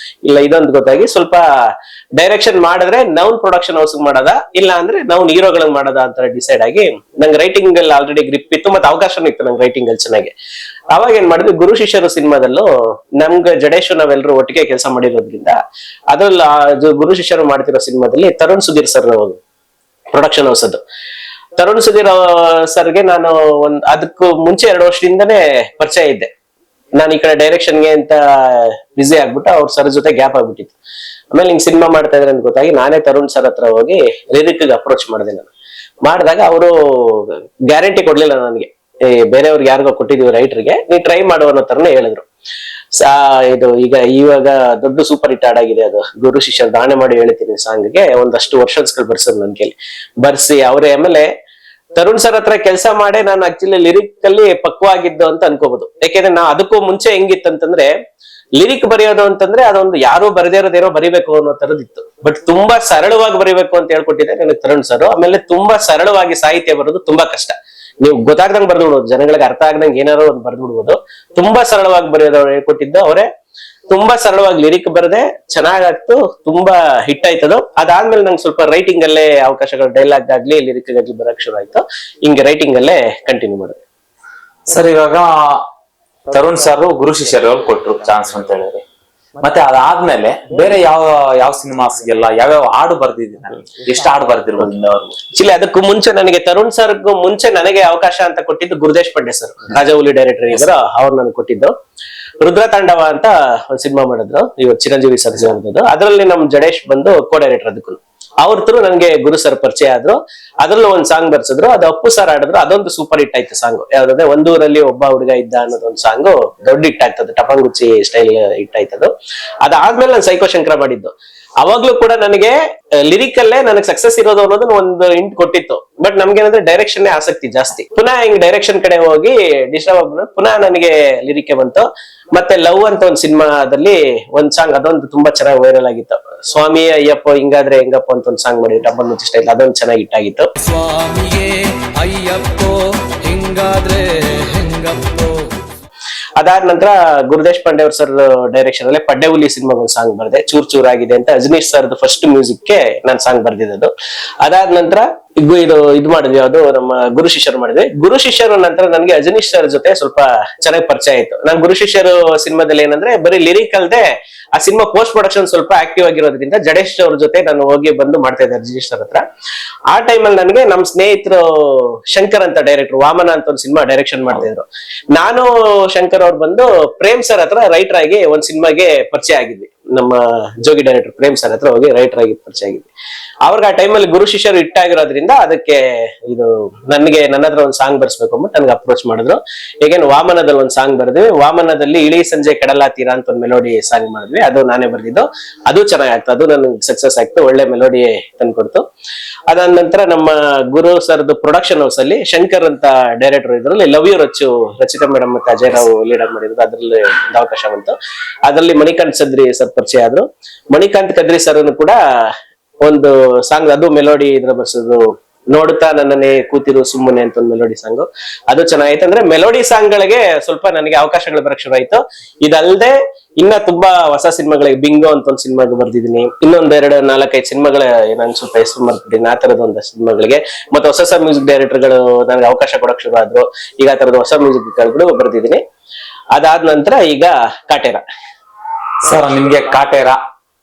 ಇಲ್ಲ ಇದೊಂದು ಗೊತ್ತಾಗಿ ಸ್ವಲ್ಪ ಡೈರೆಕ್ಷನ್ ಮಾಡಿದ್ರೆ ನಾವು ಪ್ರೊಡಕ್ಷನ್ ಹೌಸ್ ಮಾಡೋದ, ಇಲ್ಲ ಅಂದ್ರೆ ನಾವು ಹೀರೋಗಳನ್ನ ಮಾಡೋದ ಅಂತ ಡಿಸೈಡ್ ಆಗಿ ನಂಗೆ ರೈಟಿಂಗ್ ಅಲ್ಲಿ ಆಲ್ರೆಡಿ ಗ್ರಿಪ್ ಇತ್ತು, ಮತ್ತೆ ಅವಕಾಶನೂ ಇತ್ತು ನಂಗೆ ರೈಟಿಂಗ್ ಅಲ್ಲಿ ಚೆನ್ನಾಗಿ. ಅವಾಗ ಏನ್ ಮಾಡಿದ್ವಿ, ಗುರು ಶಿಷ್ಯರು ಸಿನಿಮಾದಲ್ಲೂ ನಮ್ಗೆ ಜಡೇಶ್ ನಾವೆಲ್ಲರೂ ಒಟ್ಟಿಗೆ ಕೆಲಸ ಮಾಡಿರೋದ್ರಿಂದ ಅದ್ರಲ್ಲಿ ಗುರು ಶಿಷ್ಯರು ಮಾಡ್ತಿರೋ ಸಿನಿಮಾದಲ್ಲಿ Tarun Sudhir sir production house ಅದು. ತರುಣ್ ಸುಧೀರ್ ಸರ್ಗೆ ನಾನು ಅದಕ್ಕೂ ಮುಂಚೆ 2 ವರ್ಷದಿಂದನೇ ಪರಿಚಯ ಇದ್ದೆ. ನಾನು ಈ ಕಡೆ ಡೈರೆಕ್ಷನ್ಗೆ ಅಂತ ಬ್ಯುಸಿ ಆಗ್ಬಿಟ್ಟು ಅವ್ರ ಸರ್ ಜೊತೆ ಗ್ಯಾಪ್ ಆಗ್ಬಿಟ್ಟಿತ್ತು. ಆಮೇಲೆ ಹಿಂಗ್ ಸಿನಿಮಾ ಮಾಡ್ತಾ ಇದ್ರೆ ಅಂತ ಗೊತ್ತಾಗಿ ನಾನೇ ತರುಣ್ ಸರ್ ಹತ್ರ ಹೋಗಿ ಲಿರಿಕ್ ಅಪ್ರೋಚ್ ಮಾಡಿದೆ. ನಾನು ಮಾಡಿದಾಗ ಅವರು ಗ್ಯಾರಂಟಿ ಕೊಡ್ಲಿಲ್ಲ ನನಗೆ, ಬೇರೆಯವ್ರಿಗೆ ಯಾರಿಗೋ ಕೊಟ್ಟಿದೀವಿ ರೈಟರ್ಗೆ, ನೀ ಟ್ರೈ ಮಾಡುವ ಅನ್ನೋ ತರನೇ ಹೇಳಿದ್ರು. ಇದು ಇವಾಗ ದೊಡ್ಡ ಸೂಪರ್ ಹಿಟ್ ಆಗಿದೆ ಅದು ಗುರು ಶಿಷ್ಯರ್ ದಾಣೆ ಮಾಡಿ ಹೇಳ್ತೀನಿ ಸಾಂಗ್ಗೆ ಒಂದಷ್ಟು ವರ್ಷನ್ಸ್ಗಳು ಬರ್ಸೋದು ನನ್ ಕೇಳಿ ಬರ್ಸಿ ಅವರೇ. ಆಮೇಲೆ ತರುಣ್ ಸರ್ ಹತ್ರ ಕೆಲಸ ಮಾಡೇ ನಾನು ಆಕ್ಚುಲಿ ಲಿರಿಕ್ ಅಲ್ಲಿ ಪಕ್ವಾಗಿದ್ದು ಅಂತ ಅನ್ಕೋಬಹುದು. ಯಾಕೆಂದ್ರೆ ನಾ ಅದಕ್ಕೂ ಮುಂಚೆ ಹೆಂಗಿತ್ತಂತಂದ್ರೆ ಲಿರಿಕ್ ಬರೆಯೋದು ಅಂತಂದ್ರೆ ಅದೊಂದು ಯಾರು ಬರದೇ ಇರೋದೇನೋ ಬರಿಬೇಕು ಅನ್ನೋ ತರದಿತ್ತು. ಬಟ್ ತುಂಬಾ ಸರಳವಾಗಿ ಬರಿಬೇಕು ಅಂತ ಹೇಳ್ಕೊಟ್ಟಿದ್ದೆ ನನಗೆ ತರುಣ್ ಸರ್. ಆಮೇಲೆ ತುಂಬಾ ಸರಳವಾಗಿ ಸಾಹಿತ್ಯ ಬರೋದು ತುಂಬಾ ಕಷ್ಟ, ನೀವು ಗೊತ್ತಾಗ್ದಂಗೆ ಬರ್ದು ಬಿಡ್ಬೋದು, ಜನಗಳಿಗೆ ಅರ್ಥ ಆಗ್ದಂಗೆ ಏನಾರೋ ಒಂದು ಬರ್ದು ಬಿಡ್ಬೋದು. ತುಂಬಾ ಸರಳವಾಗಿ ಬರೆಯೋದು ಅವ್ರು ಹೇಳ್ಕೊಟ್ಟಿದ್ದು ಅವರೇ. ತುಂಬಾ ಸರಳವಾಗಿ ಲಿರಿಕ್ ಬರದೆ ಚೆನ್ನಾಗಾಗ್ತು, ತುಂಬಾ ಹಿಟ್ ಆಯ್ತದು. ಅದಾದ್ಮೇಲೆ ನಂಗೆ ಸ್ವಲ್ಪ ರೈಟಿಂಗ್ ಅಲ್ಲೇ ಅವಕಾಶಗಳು, ಡೈಲಾಗ್ ಆಗ್ಲಿ ಲಿರಿಕ್ ಆಗ್ಲಿ ಬರಕ್ ಶುರು ಆಯ್ತು. ಹಿಂಗೆ ರೈಟಿಂಗ್ ಅಲ್ಲೇ ಕಂಟಿನ್ಯೂ ಮಾಡಿದೆ. ಸರ್ ಇವಾಗ ತರುಣ್ ಸರ್ ಗುರು ಶಿಷ್ಯರು ಕೊಟ್ರು ಚಾನ್ಸ್ ಅಂತ ಹೇಳಿದ್ರಿ, ಮತ್ತೆ ಅದಾದ್ಮೇಲೆ ಬೇರೆ ಯಾವ ಸಿನಿಮಾಸ್ಗೆಲ್ಲ ಯಾವ್ಯಾವ ಹಾಡು ಬರ್ದಿದ್ದೀನಿ, ಎಷ್ಟು ಹಾಡು ಬರ್ದಿರ್ಬೋದು ಅವ್ರು? ಆಕ್ಚುಲಿ ಅದಕ್ಕೂ ಮುಂಚೆ ನನಗೆ ತರುಣ್ ಸರ್ಗೂ ಮುಂಚೆ ನನಗೆ ಅವಕಾಶ ಅಂತ ಕೊಟ್ಟಿದ್ದು ಗುರುದೇಶ್ ಪಾಂಡೆ ಸರ್, ರಾಜವೌಲಿ ಡೈರೆಕ್ಟರ್ ಇದ್ರು, ಅವ್ರು ನನಗೆ ಕೊಟ್ಟಿದ್ದು. ರುದ್ರತಾಂಡವ ಅಂತ ಒಂದು ಸಿನಿಮಾ ಮಾಡಿದ್ರು, ಇವಾಗ ಚಿರಂಜೀವಿ ಸರ್ ಅದರಲ್ಲಿ ನಮ್ ಜಡೇಶ್ ಬಂದು ಕೋ ಡೈರೆಕ್ಟರ್. ಅದಕ್ಕೂ ಅವ್ರ ಥ್ರೂ ನನ್ಗೆ ಗುರು ಸರ್ ಪರಿಚಯ ಆದ್ರು. ಅದ್ರಲ್ಲೂ ಒಂದ್ ಸಾಂಗ್ ಬರ್ಸಿದ್ರು, ಅದು ಅಪ್ಪು ಸರ್ ಆಡಿದ್ರು. ಅದೊಂದು ಸೂಪರ್ ಹಿಟ್ ಆಯ್ತು ಸಾಂಗ್. ಯಾವ್ದಂದ್ರೆ ಒಂದೂರಲ್ಲಿ ಒಬ್ಬ ಹುಡುಗ ಇದ್ದ ಅನ್ನೋದೊಂದು ಸಾಂಗ್ ದೊಡ್ಡ ಹಿಟ್ ಆಗ್ತದೆ, ಟಪಂಗುಚ್ಚಿ ಸ್ಟೈಲ್ ಹಿಟ್ ಆಯ್ತದು. ಅದಾದ್ಮೇಲೆ ನಾನು ಸೈಕೋ ಶಂಕರ ಮಾಡಿದ್ದು. ಅವಾಗ್ಲೂ ಕೂಡ ನನಗೆ ಲಿರಿಕ್ ಅಲ್ಲೇ ನನಗೆ ಸಕ್ಸಸ್ ಇರೋದು ಅನ್ನೋದನ್ನ ಒಂದು ಹಿಂಟ್ ಕೊಟ್ಟಿತ್ತು. ಬಟ್ ನಮ್ಗೆ ಏನಂದ್ರೆ ಡೈರೆಕ್ಷನ್ ಆಸಕ್ತಿ ಜಾಸ್ತಿ. ಪುನಃ ಹಿಂಗ್ ಡೈರೆಕ್ಷನ್ ಕಡೆ ಹೋಗಿ ಡಿಸ್ಟರ್ಬ್ ಆಗ್ಬಿಟ್ಟು ಪುನಃ ನನಗೆ ಲಿರಿಕ್ ಬಂತು. ಮತ್ತೆ ಲವ್ ಅಂತ ಒಂದು ಸಿನಿಮಾದಲ್ಲಿ ಒಂದ್ ಸಾಂಗ್, ಅದೊಂದು ತುಂಬಾ ಚೆನ್ನಾಗಿ ವೈರಲ್ ಆಗಿತ್ತು. ಸ್ವಾಮಿ ಅಯ್ಯಪ್ಪ ಹಿಂಗಾದ್ರೆ ಹೆಂಗಪ್ಪ ಅಂತ ಒಂದು ಸಾಂಗ್ ಮಾಡಿ ಟಪಂಗುಚ್ಚಿ ಸ್ಟೈಲ್, ಅದೊಂದು ಚೆನ್ನಾಗಿ ಹಿಟ್ ಆಗಿತ್ತು. ಸ್ವಾಮಿಯೇ ಅಯ್ಯಪ್ಪೋ ಹಿಂಗಾದ್ರೆ ಹೆಂಗಪ್ಪೋ. ಅದಾದ ನಂತರ ಗುರುದೇಶ್ ಪಾಂಡೆ ಅವ್ರ ಸರ್ ಡೈರೆಕ್ಷನ್ ಅಲ್ಲೇ ಪಡ್ಡೆ ಹುಲಿ ಸಿನಿಮಾ ಒಂದು ಸಾಂಗ್ ಬರ್ದೆ, ಚೂರ್ ಚೂರ್ ಆಗಿದೆ ಅಂತ. ಅಜನೀಶ್ ಸರ್ದು ಫಸ್ಟ್ ಮ್ಯೂಸಿಕ್ಗೆ ನಾನು ಸಾಂಗ್ ಬರ್ದಿದ್ದು. ಅದಾದ ನಂತರ ಇದು ಮಾಡಿದ್ವಿ, ಅದು ನಮ್ಮ ಗುರು ಶಿಷ್ಯರು ಮಾಡಿದ್ವಿ. ಗುರು ಶಿಷ್ಯರು ನಂತರ ನನಗೆ ಅಜನೀಶ್ ಸರ್ ಜೊತೆ ಸ್ವಲ್ಪ ಚೆನ್ನಾಗಿ ಪರಿಚಯ ಆಯ್ತು. ನಾನು ಗುರು ಶಿಷ್ಯರು ಸಿನಿಮಾದಲ್ಲಿ ಏನಂದ್ರೆ ಬರೀ ಲಿರಿಕ್ ಅಲ್ದೆ ಆ ಸಿನಿಮಾ ಪೋಸ್ಟ್ ಪ್ರೊಡಕ್ಷನ್ ಸ್ವಲ್ಪ ಆಕ್ಟಿವ್ ಆಗಿರೋದ್ರಿಂದ ಜಡೇಶ್ ಅವ್ರ ಜೊತೆ ನಾನು ಹೋಗಿ ಬಂದು ಮಾಡ್ತಾ ಇದ್ದೆ ಅಜನೀಶ್ ಸರ್ ಹತ್ರ. ಆ ಟೈಮಲ್ಲಿ ನನಗೆ ನಮ್ಮ ಸ್ನೇಹಿತರು ಶಂಕರ್ ಅಂತ ಡೈರೆಕ್ಟರ್, ವಾಮನ ಅಂತ ಒಂದು ಸಿನಿಮಾ ಡೈರೆಕ್ಷನ್ ಮಾಡ್ತಾ ಇದ್ರು. ನಾನು ಶಂಕರ್ ಅವ್ರು ಬಂದು ಪ್ರೇಮ್ ಸರ್ ಹತ್ರ ರೈಟರ್ ಆಗಿ ಒಂದ್ ಸಿನಿಮಾಗೆ ಪರಿಚಯ ಆಗಿದ್ವಿ. ನಮ್ಮ ಜೋಗಿ ಡೈರೆಕ್ಟರ್ ಪ್ರೇಮ್ ಸರ್ ಹತ್ರ ಹೋಗಿ ರೈಟರ್ ಆಗಿ ಪರಿಚಯ ಆಗಿದ್ವಿ. ಅವ್ರಿಗೆ ಆ ಟೈಮಲ್ಲಿ ಗುರು ಶಿಷ್ಯರು ಇಟ್ಟಾಗಿರೋದ್ರಿಂದ ಅದಕ್ಕೆ ನನ್ನ ಹತ್ರ ಒಂದು ಸಾಂಗ್ ಬರ್ಸ್ಬೇಕು ಅಂದ್ಬಿಟ್ಟು ನನ್ಗೆ ಅಪ್ರೋಚ್ ಮಾಡಿದ್ರು. ಹೇಗೇನು ವಾಮನದಲ್ಲಿ ಒಂದು ಸಾಂಗ್ ಬರ್ದ್ವಿ. ವಾಮನದಲ್ಲಿ ಇಳಿ ಸಂಜೆ ಕಡಲ ತೀರ ಅಂತ ಒಂದು ಮೆಲೋಡಿ ಸಾಂಗ್ ಮಾಡಿದ್ವಿ, ಅದು ನಾನೇ ಬರ್ದಿದ್ದು. ಅದು ಚೆನ್ನಾಗಿ ಆಗ್ತು, ಅದು ನನಗೆ ಸಕ್ಸಸ್ ಆಗ್ತು, ಒಳ್ಳೆ ಮೆಲೋಡಿ ತಂದ್ಕೊಡ್ತು. ಅದಾದ ನಂತರ ನಮ್ಮ ಗುರು ಸರ್ದು ಪ್ರೊಡಕ್ಷನ್ ಹೌಸ್ ಅಲ್ಲಿ ಶಂಕರ್ ಅಂತ ಡೈರೆಕ್ಟರ್ ಇದ್ರಲ್ಲಿ love you Rachu, Rachita madam ಮತ್ತೆ ಅಜಯ್ ರಾವ್ ಲೀಡರ್ ಮಾಡಿದ್ರು. ಅದ್ರಲ್ಲಿ ಒಂದು ಅವಕಾಶ ಬಂತು. ಅದರಲ್ಲಿ ಮಣಿಕಾಂತ್ ಸದ್ರಿ ಸರ್ ಪರಿಚಯ ಆದ್ರು. ಮಣಿಕಾಂತ್ ಕದ್ರಿ ಸರ್ ಕೂಡ ಒಂದು ಸಾಂಗ್, ಅದು ಮೆಲೋಡಿ ಇದ್ರ ಬರ್ಸೋದು, ನೋಡುತ್ತಾ ನನ್ನನ್ನೇ ಕೂತಿರು ಸುಮ್ಮನೆ ಅಂತ ಒಂದು ಮೆಲೋಡಿ ಸಾಂಗ್, ಅದು ಚೆನ್ನಾಗಿತ್ತು. ಅಂದ್ರೆ ಮೆಲೋಡಿ ಸಾಂಗ್ ಗಳಿಗೆ ಸ್ವಲ್ಪ ನನಗೆ ಅವಕಾಶಗಳು ಬರಕ್ ಶುರು ಆಯ್ತು. ಇದಲ್ಲದೆ ಇನ್ನ ತುಂಬಾ ಹೊಸ ಸಿನಿಮಾಗಳಿಗೆ, ಬಿಂಗೋ ಅಂತ ಒಂದು ಸಿನಿಮಾಗೆ ಬರ್ದಿದ್ದೀನಿ. ಇನ್ನೊಂದ್ 4-5 ಸಿನಿಮಾಗಳ ನಾನು ಸ್ವಲ್ಪ ಹೆಸರು ಮರ್ತಿದ್ದೀನಿ. ಆ ತರದ ಒಂದು ಸಿನಿಮಾಗಳಿಗೆ ಮತ್ತೆ ಹೊಸ ಹೊಸ ಮ್ಯೂಸಿಕ್ ಡೈರೆಕ್ಟರ್ಗಳು ನನಗೆ ಅವಕಾಶ ಕೊಡಕ್ ಶುರು ಆದ್ರು. ಈಗ ಆ ತರದ ಹೊಸ ಮ್ಯೂಸಿಕ್ ಗಳು ಬರ್ದಿದ್ದೀನಿ. ಅದಾದ ನಂತರ ಈಗ ಕಾಟೇರ. ಸರ್ ನಿಮ್ಗೆ ಕಾಟೇರ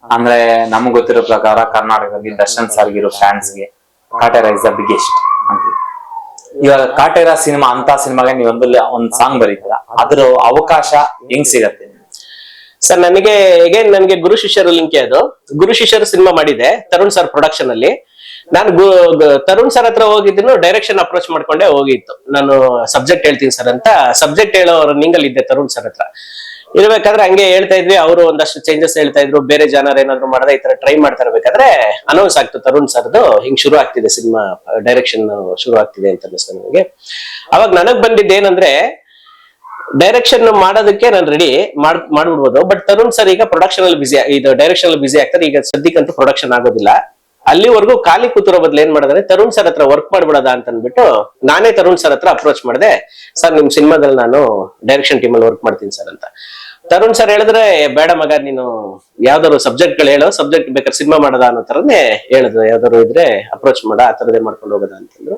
ಅಂದ್ರೆ ನಮ್ಗೆ ಗೊತ್ತಿರೋ ಪ್ರಕಾರ ಕರ್ನಾಟಕದಲ್ಲಿ ದರ್ಶನ್ ಸರ್ಗಿರೋ ಫ್ಯಾನ್ಸ್ಗೆ ಕಾಟೇರ ಇಸ್ ದ ಬಿಗ್ಗೆಸ್ಟ್ ಅಂತ. ಇವಾಗ ಕಾಟೇರ ಸಿನಿಮಾ ಅಂತ ಸಿನಿಮಾಗೆ ನೀವು ಒಂದ್ ಸಾಂಗ್ ಬರೀತೀರಾ, ಅದ್ರ ಅವಕಾಶ ಹೆಂಗ್ ಸಿಗತ್ತೆ ಸರ್? ನನಗೆ ಗುರು ಶಿಷ್ಯರು ಲಿಂಕ್, ಅದು ಗುರು ಶಿಷ್ಯರು ಸಿನಿಮಾ ಮಾಡಿದೆ ತರುಣ್ ಸರ್ ಪ್ರೊಡಕ್ಷನ್ ಅಲ್ಲಿ. ನಾನು ತರುಣ್ ಸರ್ ಹತ್ರ ಹೋಗಿದ್ದೀನಿ, ಡೈರೆಕ್ಷನ್ ಅಪ್ರೋಚ್ ಮಾಡ್ಕೊಂಡೆ ಹೋಗಿತ್ತು. ನಾನು ಸಬ್ಜೆಕ್ಟ್ ಹೇಳ್ತೀನಿ ಸರ್ ಅಂತ ಸಬ್ಜೆಕ್ಟ್ ಹೇಳೋ ರನ್ನಿಂಗ್ ಅಲ್ಲಿ ಇದ್ದೆ ತರುಣ್ ಸರ್ ಹತ್ರ. ಇರ್ಬೇಕಾದ್ರೆ ಹಂಗೆ ಹೇಳ್ತಾ ಇದ್ವಿ, ಅವರು ಒಂದಷ್ಟು ಚೇಂಜಸ್ ಹೇಳ್ತಾ ಇದ್ರು, ಬೇರೆ ಜನರು ಏನಾದ್ರು ಮಾಡದೆ ಈ ತರ ಟ್ರೈ ಮಾಡ್ತಾ ಇರ್ಬೇಕಾದ್ರೆ ಅನೌನ್ಸ್ ಆಗ್ತು ತರುಣ್ ಸರ್ದು ಹಿಂಗ್ ಶುರು ಆಗ್ತಿದೆ ಸಿನಿಮಾ ಡೈರೆಕ್ಷನ್ ಶುರು ಆಗ್ತಿದೆ ಅಂತ ಅನಿಸ್ತು ನನಗೆ. ಅವಾಗ ನನಗ್ ಬಂದಿದ್ದು ಏನಂದ್ರೆ, ಡೈರೆಕ್ಷನ್ ಮಾಡೋದಕ್ಕೆ ನಾನು ರೆಡಿ ಮಾಡ್ಬಿಡ್ಬೋದು, ಬಟ್ ತರುಣ್ ಸರ್ ಈಗ ಪ್ರೊಡಕ್ಷನ್ ಅಲ್ಲಿ ಬಿಸಿ, ಇದು ಡೈರೆಕ್ಷನ್ ಅಲ್ಲಿ ಬಿಸಿ ಆಗ್ತಾರೆ, ಈಗ ಸದ್ಯಕ್ಕಂತೂ ಪ್ರೊಡಕ್ಷನ್ ಆಗೋದಿಲ್ಲ. ಅಲ್ಲಿವರೆಗೂ ಖಾಲಿ ಕೂತಿರೋ ಬದಲು ಏನ್ ಮಾಡಿದ್ರೆ, ತರುಣ್ ಸರ್ ಹತ್ರ ವರ್ಕ್ ಮಾಡ್ಬಿಡೋದ ಅಂತ ಅಂದ್ಬಿಟ್ಟು ನಾನೇ ತರುಣ್ ಸರ್ ಹತ್ರ ಅಪ್ರೋಚ್ ಮಾಡಿದೆ. ಸರ್ ನಿಮ್ ಸಿನಿಮಾದಲ್ಲಿ ನಾನು ಡೈರೆಕ್ಷನ್ ಟೀಮ್ ಅಲ್ಲಿ ವರ್ಕ್ ಮಾಡ್ತೀನಿ ಸರ್ ಅಂತ. ತರುಣ್ ಸರ್ ಹೇಳಿದ್ರೆ, ಬೇಡ ಮಗ ನೀನು ಯಾವ್ದಾದ್ರು ಸಬ್ಜೆಕ್ಟ್ ಗಳು ಹೇಳೋ, ಸಬ್ಜೆಕ್ಟ್ ಬೇಕಾದ್ರೆ ಸಿನಿಮಾ ಮಾಡೋದ ಅನ್ನೋ ತರನೇ ಹೇಳಿದ್ರು, ಯಾವ್ದಾದ್ರು ಇದ್ರೆ ಅಪ್ರೋಚ್ ಮಾಡ, ಆ ತರದೇ ಮಾಡ್ಕೊಂಡು ಹೋಗೋದ ಅಂತಂದ್ರು.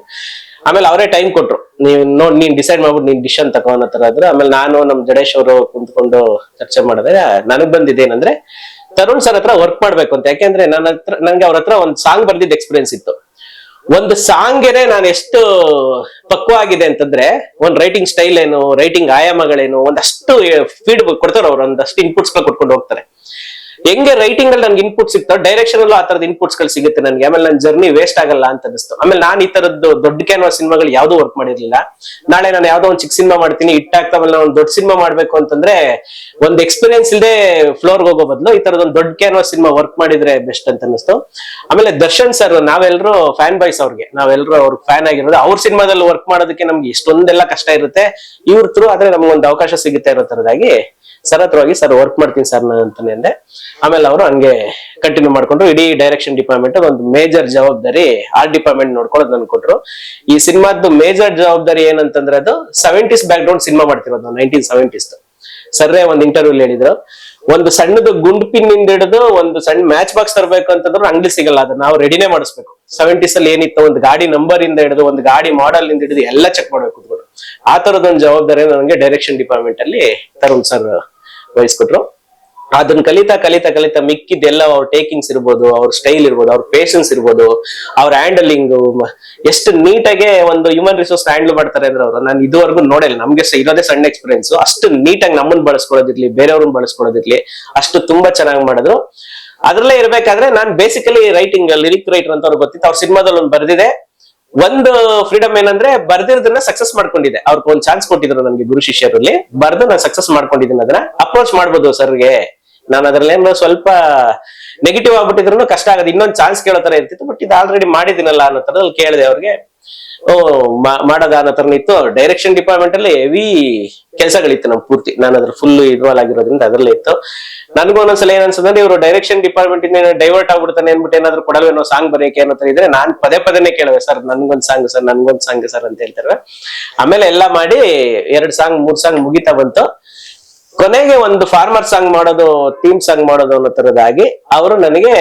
ಆಮೇಲೆ ಅವರೇ ಟೈಮ್ ಕೊಟ್ರು, ನೀನ್ ಡಿಸೈಡ್ ಮಾಡ್ಬಿಟ್ಟು ನೀನ್ ಡಿಸಿಷನ್ ತಗೋ ಅನ್ನೋ ತರ ಆದ್ರು. ಆಮೇಲೆ ನಾನು ನಮ್ ಜಡೇಶ್ ಅವರು ಕುಂತ್ಕೊಂಡು ಚರ್ಚೆ ಮಾಡಿದ್ರೆ ನನಗ್ ಬಂದಿದ್ದೇನಂದ್ರೆ, ತರುಣ್ ಸರ್ ಹತ್ರ ವರ್ಕ್ ಮಾಡ್ಬೇಕು ಅಂತ. ಯಾಕೆಂದ್ರೆ ನನ್ಗೆ ಅವ್ರ ಹತ್ರ ಒಂದ್ ಸಾಂಗ್ ಬರ್ದಿದ್ದ ಎಕ್ಸ್ಪೀರಿಯನ್ಸ್ ಇತ್ತು. ಒಂದು ಸಾಂಗ್ಗೆನೆ ನಾನು ಎಷ್ಟು ಪಕ್ವ ಆಗಿದೆ ಅಂತಂದ್ರೆ, ಒಂದ್ ರೈಟಿಂಗ್ ಸ್ಟೈಲ್ ಏನು, ರೈಟಿಂಗ್ ಆಯಾಮಗಳೇನು, ಒಂದಷ್ಟು ಫೀಡ್ ಕೊಡ್ತಾರೆ ಅವ್ರು, ಒಂದಷ್ಟು ಇನ್ಪುಟ್ಸ್ ಕೊಟ್ಕೊಂಡು ಹೋಗ್ತಾರೆ. ಹೆಂಗೆ ರೈಟಿಂಗ್ ಅಲ್ಲಿ ನನ್ಗೆ ಇನ್ಪುಟ್ ಸಿಗ್ತಾವ, ಡೈರೆಕ್ಷನ್ ಅಲ್ಲೂ ಆ ತರದ ಇನ್ಪುಟ್ಸ್ ಗಳು ಸಿಗುತ್ತೆ ನನಗೆ. ಆಮೇಲೆ ನನ್ನ ಜರ್ನಿ ವೇಸ್ಟ್ ಆಗಲ್ಲ ಅಂತ ಅನಿಸ್ತು. ಆಮೇಲೆ ನಾನು ಈ ತರದ್ದು ದೊಡ್ಡ ಕ್ಯಾನ್ವಾಸ್ ಸಿನಿಮಾಗಳು ಯಾವ್ದು ವರ್ಕ್ ಮಾಡಿರ್ಲಿಲ್ಲ. ನಾಳೆ ನಾನು ಯಾವ್ದೋ ಒಂದು ಚಿಕ್ಕ ಸಿನಿಮಾ ಮಾಡ್ತೀನಿ, ಇಟ್ಟಾಗ್ತಾವಲ್ಲ, ಒಂದು ದೊಡ್ಡ ಸಿನಿಮಾ ಮಾಡ್ಬೇಕು ಅಂತಂದ್ರೆ ಒಂದ್ ಎಕ್ಸ್ಪೀರಿಯನ್ಸ್ ಇಲ್ಲದೆ ಫ್ಲೋರ್ಗೆ ಹೋಗೋ ಬದಲು ಈ ತರದೊಂದು ದೊಡ್ಡ ಕ್ಯಾನ್ವಾಸ್ ಸಿನಿಮಾ ವರ್ಕ್ ಮಾಡಿದ್ರೆ ಬೆಸ್ಟ್ ಅಂತ ಅನಿಸ್ತು. ಆಮೇಲೆ ದರ್ಶನ್ ಸರ್, ನಾವೆಲ್ಲರೂ ಫ್ಯಾನ್ ಬಾಯ್ಸ್ ಅವ್ರಿಗೆ, ನಾವೆಲ್ಲರೂ ಅವ್ರಿಗೆ ಫ್ಯಾನ್ ಆಗಿರೋದು. ಅವ್ರ ಸಿನಿಮಾದಲ್ಲಿ ವರ್ಕ್ ಮಾಡೋದಕ್ಕೆ ನಮ್ಗೆ ಇಷ್ಟೊಂದೆಲ್ಲ ಕಷ್ಟ ಇರುತ್ತೆ, ಇವ್ರ ಥ್ರೂ ಆದ್ರೆ ನಮ್ಗೊಂದು ಅವಕಾಶ ಸಿಗುತ್ತೆ ಇರೋ ತರದಾಗಿ ಸರ್ ಹತ್ರ ಹೋಗಿ, ಸರ್ ವರ್ಕ್ ಮಾಡ್ತೀನಿ ಸರ್ ಅಂತಾನೆ ಅಂದೆ. ಆಮೇಲೆ ಅವರು ಹಂಗೆ ಕಂಟಿನ್ಯೂ ಮಾಡ್ಕೊಂಡ್ರು. ಇಡೀ ಡೈರೆಕ್ಷನ್ ಡಿಪಾರ್ಟ್ಮೆಂಟ್ ಒಂದು ಮೇಜರ್ ಜವಾಬ್ದಾರಿ ಆರ್ಟ್ ಡಿಪಾರ್ಟ್ಮೆಂಟ್ ನೋಡ್ಕೊಳ್ಳೋದು ನನ್ ಕೊಟ್ರು. ಈ ಸಿನಿಮಾದ್ದು ಮೇಜರ್ ಜವಾಬ್ದಾರಿ ಏನಂತಂದ್ರೆ, ಅದು 70s ಬ್ಯಾಕ್ ಗ್ರೌಂಡ್ ಸಿನಿಮಾ ಮಾಡ್ತಿರೋದು ನಾವು, 1970s. ಸರ್ರೇ ಒಂದ್ ಇಂಟರ್ವ್ಯೂ ಹೇಳಿದ್ರು, ಒಂದು ಸಣ್ಣದು ಗುಂಡ್ ಪಿನ್ ಇಂದ ಹಿಡಿದು ಒಂದು ಸಣ್ಣ ಮ್ಯಾಚ್ ಬಾಕ್ಸ್ ತರಬೇಕು ಅಂತಂದ್ರೆ ಅಂಗಡಿ ಸಿಗಲ್ಲ, ಅದು ನಾವು ರೆಡಿನೇ ಮಾಡಿಸ್ಬೇಕು. 70s ಅಲ್ಲಿ ಏನಿತ್ತು, ಒಂದು ಗಾಡಿ ನಂಬರ್ ಇಂದ ಹಿಡಿದು ಒಂದು ಗಾಡಿ ಮಾಡೆಲ್ ಇಂದ ಹಿಡಿದು ಎಲ್ಲ ಚೆಕ್ ಮಾಡ್ಬೇಕು ಕೂತ್ಕೊಂಡು. ಆ ತರದೊಂದು ಜವಾಬ್ದಾರಿ ನನಗೆ ಡೈರೆಕ್ಷನ್ ಡಿಪಾರ್ಟ್ಮೆಂಟ್ ಅಲ್ಲಿ ತರುಣ್ ಸರ್ ವಹಿಸ್ಕೊಟ್ರು. ಅದನ್ನ ಕಲಿತಾ ಕಲಿತಾ ಕಲಿತಾ ಮಿಕ್ಕಿದ್ದೆಲ್ಲ ಅವ್ರ ಟೇಕಿಂಗ್ಸ್ ಇರ್ಬೋದು, ಅವ್ರ ಸ್ಟೈಲ್ ಇರ್ಬೋದು, ಅವ್ರ ಪೇಷನ್ಸ್ ಇರ್ಬೋದು, ಅವ್ರ ಹ್ಯಾಂಡಲಿಂಗ್, ಎಷ್ಟು ನೀಟಾಗೆ ಒಂದು ಹ್ಯೂಮನ್ ರಿಸೋರ್ಸ್ ಹ್ಯಾಂಡಲ್ ಮಾಡ್ತಾರೆ ಅಂದ್ರೆ ಅವರು, ನಾನು ಇದುವರೆಗೂ ನೋಡಿಲ್ಲ. ನಮ್ಗೆ ಇರೋದೇ ಸಣ್ಣ ಎಕ್ಸ್ಪೀರಿಯನ್ಸ್, ಅಷ್ಟು ನೀಟಾಗಿ ನಮ್ಮನ್ನ ಬಳಸ್ಕೊಳ್ಳೋದಿರ್ಲಿ, ಬೇರೆಯವ್ರನ್ನ ಬಳಸ್ಕೊಳ್ಳೋದಿರ್ಲಿ, ಅಷ್ಟು ತುಂಬಾ ಚೆನ್ನಾಗಿ ಮಾಡಿದ್ರು. ಅದ್ರಲ್ಲೇ ಇರ್ಬೇಕಾದ್ರೆ ನಾನು ಬೇಸಿಕಲಿ ರೈಟಿಂಗ್ ಲಿರಿಕ್ ರೈಟರ್ ಅಂತ ಅವ್ರಿಗೆ ಗೊತ್ತಿತ್ತು. ಅವ್ರ ಸಿನಿಮಾದಲ್ಲಿ ಒಂದು ಬರ್ದಿದೆ. ಒಂದು ಫ್ರೀಡಮ್ ಏನಂದ್ರೆ, ಬರ್ದಿರೋದನ್ನ ಸಕ್ಸಸ್ ಮಾಡ್ಕೊಂಡಿದೆ. ಅವ್ರಿಗೆ ಒಂದು ಚಾನ್ಸ್ ಕೊಟ್ಟಿದ್ರು ನನ್ಗೆ ಗುರು ಶಿಷ್ಯರಲ್ಲಿ, ಬರ್ದು ನಾನು ಸಕ್ಸಸ್ ಮಾಡ್ಕೊಂಡಿದ್ದೀನಿ. ಅದನ್ನ ಅಪ್ರೋಚ್ ಮಾಡ್ಬೋದು ಸರ್ಗೆ. ನಾನು ಅದ್ರಲ್ಲೇನೋ ಸ್ವಲ್ಪ ನೆಗೆಟಿವ್ ಆಗ್ಬಿಟ್ಟಿದ್ರು ಕಷ್ಟ ಆಗೋದು, ಇನ್ನೊಂದು ಚಾನ್ಸ್ ಕೇಳೋ ತರ ಇರ್ತಿತ್ತು. ಬಟ್ ಇದು ಆಲ್ರೆಡಿ ಮಾಡಿದಿನಲ್ಲ ಅನ್ನೋ ತರದಲ್ಲಿ ಕೇಳಿದೆ ಅವ್ರಿಗೆ. ಮಾಡೋದ ಅನ್ನೋ ತರ ಇತ್ತು. ಡೈರೆಕ್ಷನ್ ಡಿಪಾರ್ಟ್ಮೆಂಟ್ ಅಲ್ಲಿ ಹೆವಿ ಕೆಲಸಗಳಿತ್ತು ನಮ್ ಪೂರ್ತಿ, ನಾನು ಅದ್ರ ಫುಲ್ ಇನ್ವಾಲ್ವ್ ಆಗಿರೋದ್ರಿಂದ ಅದ್ರಲ್ಲೇ ಇತ್ತು. ನನಗೂ ಒಂದೊಂದ್ಸಲ ಏನ್ ಅನ್ಸಂದ್ರೆ, ಇವರು ಡೈರೆಕ್ಷನ್ ಡಿಪಾರ್ಟ್ಮೆಂಟ್ ಇಂದ ಡೈವರ್ಟ್ ಆಗ್ಬಿಡ್ತಾನೆ ಅನ್ಬಿಟ್ಟು ಏನಾದ್ರು ಕೊಡಲ್ವೇನೋ ಸಾಂಗ್ ಬರೆಯಕ್ಕೆ ಅನ್ನೋ ತರ ಇದ್ರೆ, ನಾನ್ ಪದೇ ಕೇಳುವೆ, ಸರ್ ನನ್ಗೊಂದ್ ಸಾಂಗ್ ಸರ್, ನನ್ಗೊಂದ್ ಸಾಂಗ್ ಸರ್ ಅಂತ ಹೇಳ್ತಾರೆ. ಆಮೇಲೆ ಎಲ್ಲಾ ಮಾಡಿ 2 ಸಾಂಗ್ 3 ಸಾಂಗ್ ಮುಗಿತಾ ಬಂತು. ಕೊನೆಗೆ ಒಂದು ಫಾರ್ಮರ್ ಸಾಂಗ್ ಮಾಡೋದು, ಥೀಮ್ ಸಾಂಗ್ ಮಾಡೋದು ಅನ್ನೋ ತರದಾಗಿ ಅವರು ನನಗೆ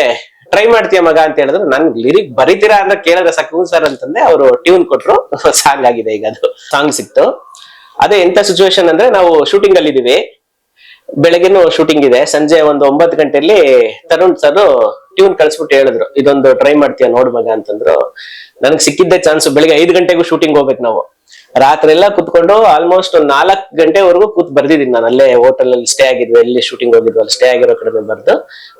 ಟ್ರೈ ಮಾಡ್ತೀಯ ಮಗ ಅಂತ ಹೇಳಿದ್ರು. ನನ್ ಲಿರಿಕ್ ಬರೀತೀರಾ ಅಂತ ಕೇಳಿದ್ರೆ ಸಾಕು ಸರ್ ಅಂತಂದೆ. ಅವರು ಟ್ಯೂನ್ ಕೊಟ್ರು, ಸಾಂಗ್ ಆಗಿದೆ. ಈಗ ಅದು ಸಾಂಗ್ ಸಿಕ್ತು. ಅದೇ ಎಂತ ಸಿಚುವೇಶನ್ ಅಂದ್ರೆ, ನಾವು ಶೂಟಿಂಗ್ ಅಲ್ಲಿ ಇದೀವಿ, ಬೆಳಗ್ಗೆನು ಶೂಟಿಂಗ್ ಇದೆ. ಸಂಜೆ ಒಂದು 9 ಗಂಟೆಯಲ್ಲಿ ತರುಣ್ ಸರ್ ಟ್ಯೂನ್ ಕಳ್ಸ್ಬಿಟ್ಟು ಹೇಳಿದ್ರು, ಇದೊಂದು ಟ್ರೈ ಮಾಡ್ತೀಯ ನೋಡ್ ಮಗ ಅಂತಂದ್ರು. ನನಗೆ ಸಿಕ್ಕಿದ್ದೆ ಚಾನ್ಸ್. ಬೆಳಿಗ್ಗೆ 5 ಗಂಟೆಗೂ ಶೂಟಿಂಗ್ ಹೋಗ್ಬೇಕು ನಾವು. ರಾತ್ರಿ ಎಲ್ಲ ಕುತ್ಕೊಂಡು ಆಲ್ಮೋಸ್ಟ್ 4 ಗಂಟೆವರೆಗೂ ಕೂತ್ ಬರ್ದಿದ್ದೀನಿ ನಾನು. ಅಲ್ಲೇ ಹೋಟೆಲ್ ಅಲ್ಲಿ ಸ್ಟೇ ಆಗಿದ್ವಿ, ಎಲ್ಲಿ ಶೂಟಿಂಗ್ ಹೋಗಿದ್ವಿ ಅಲ್ಲಿ ಸ್ಟೇ ಆಗಿರೋ ಕಡೆ ಬರ್ದು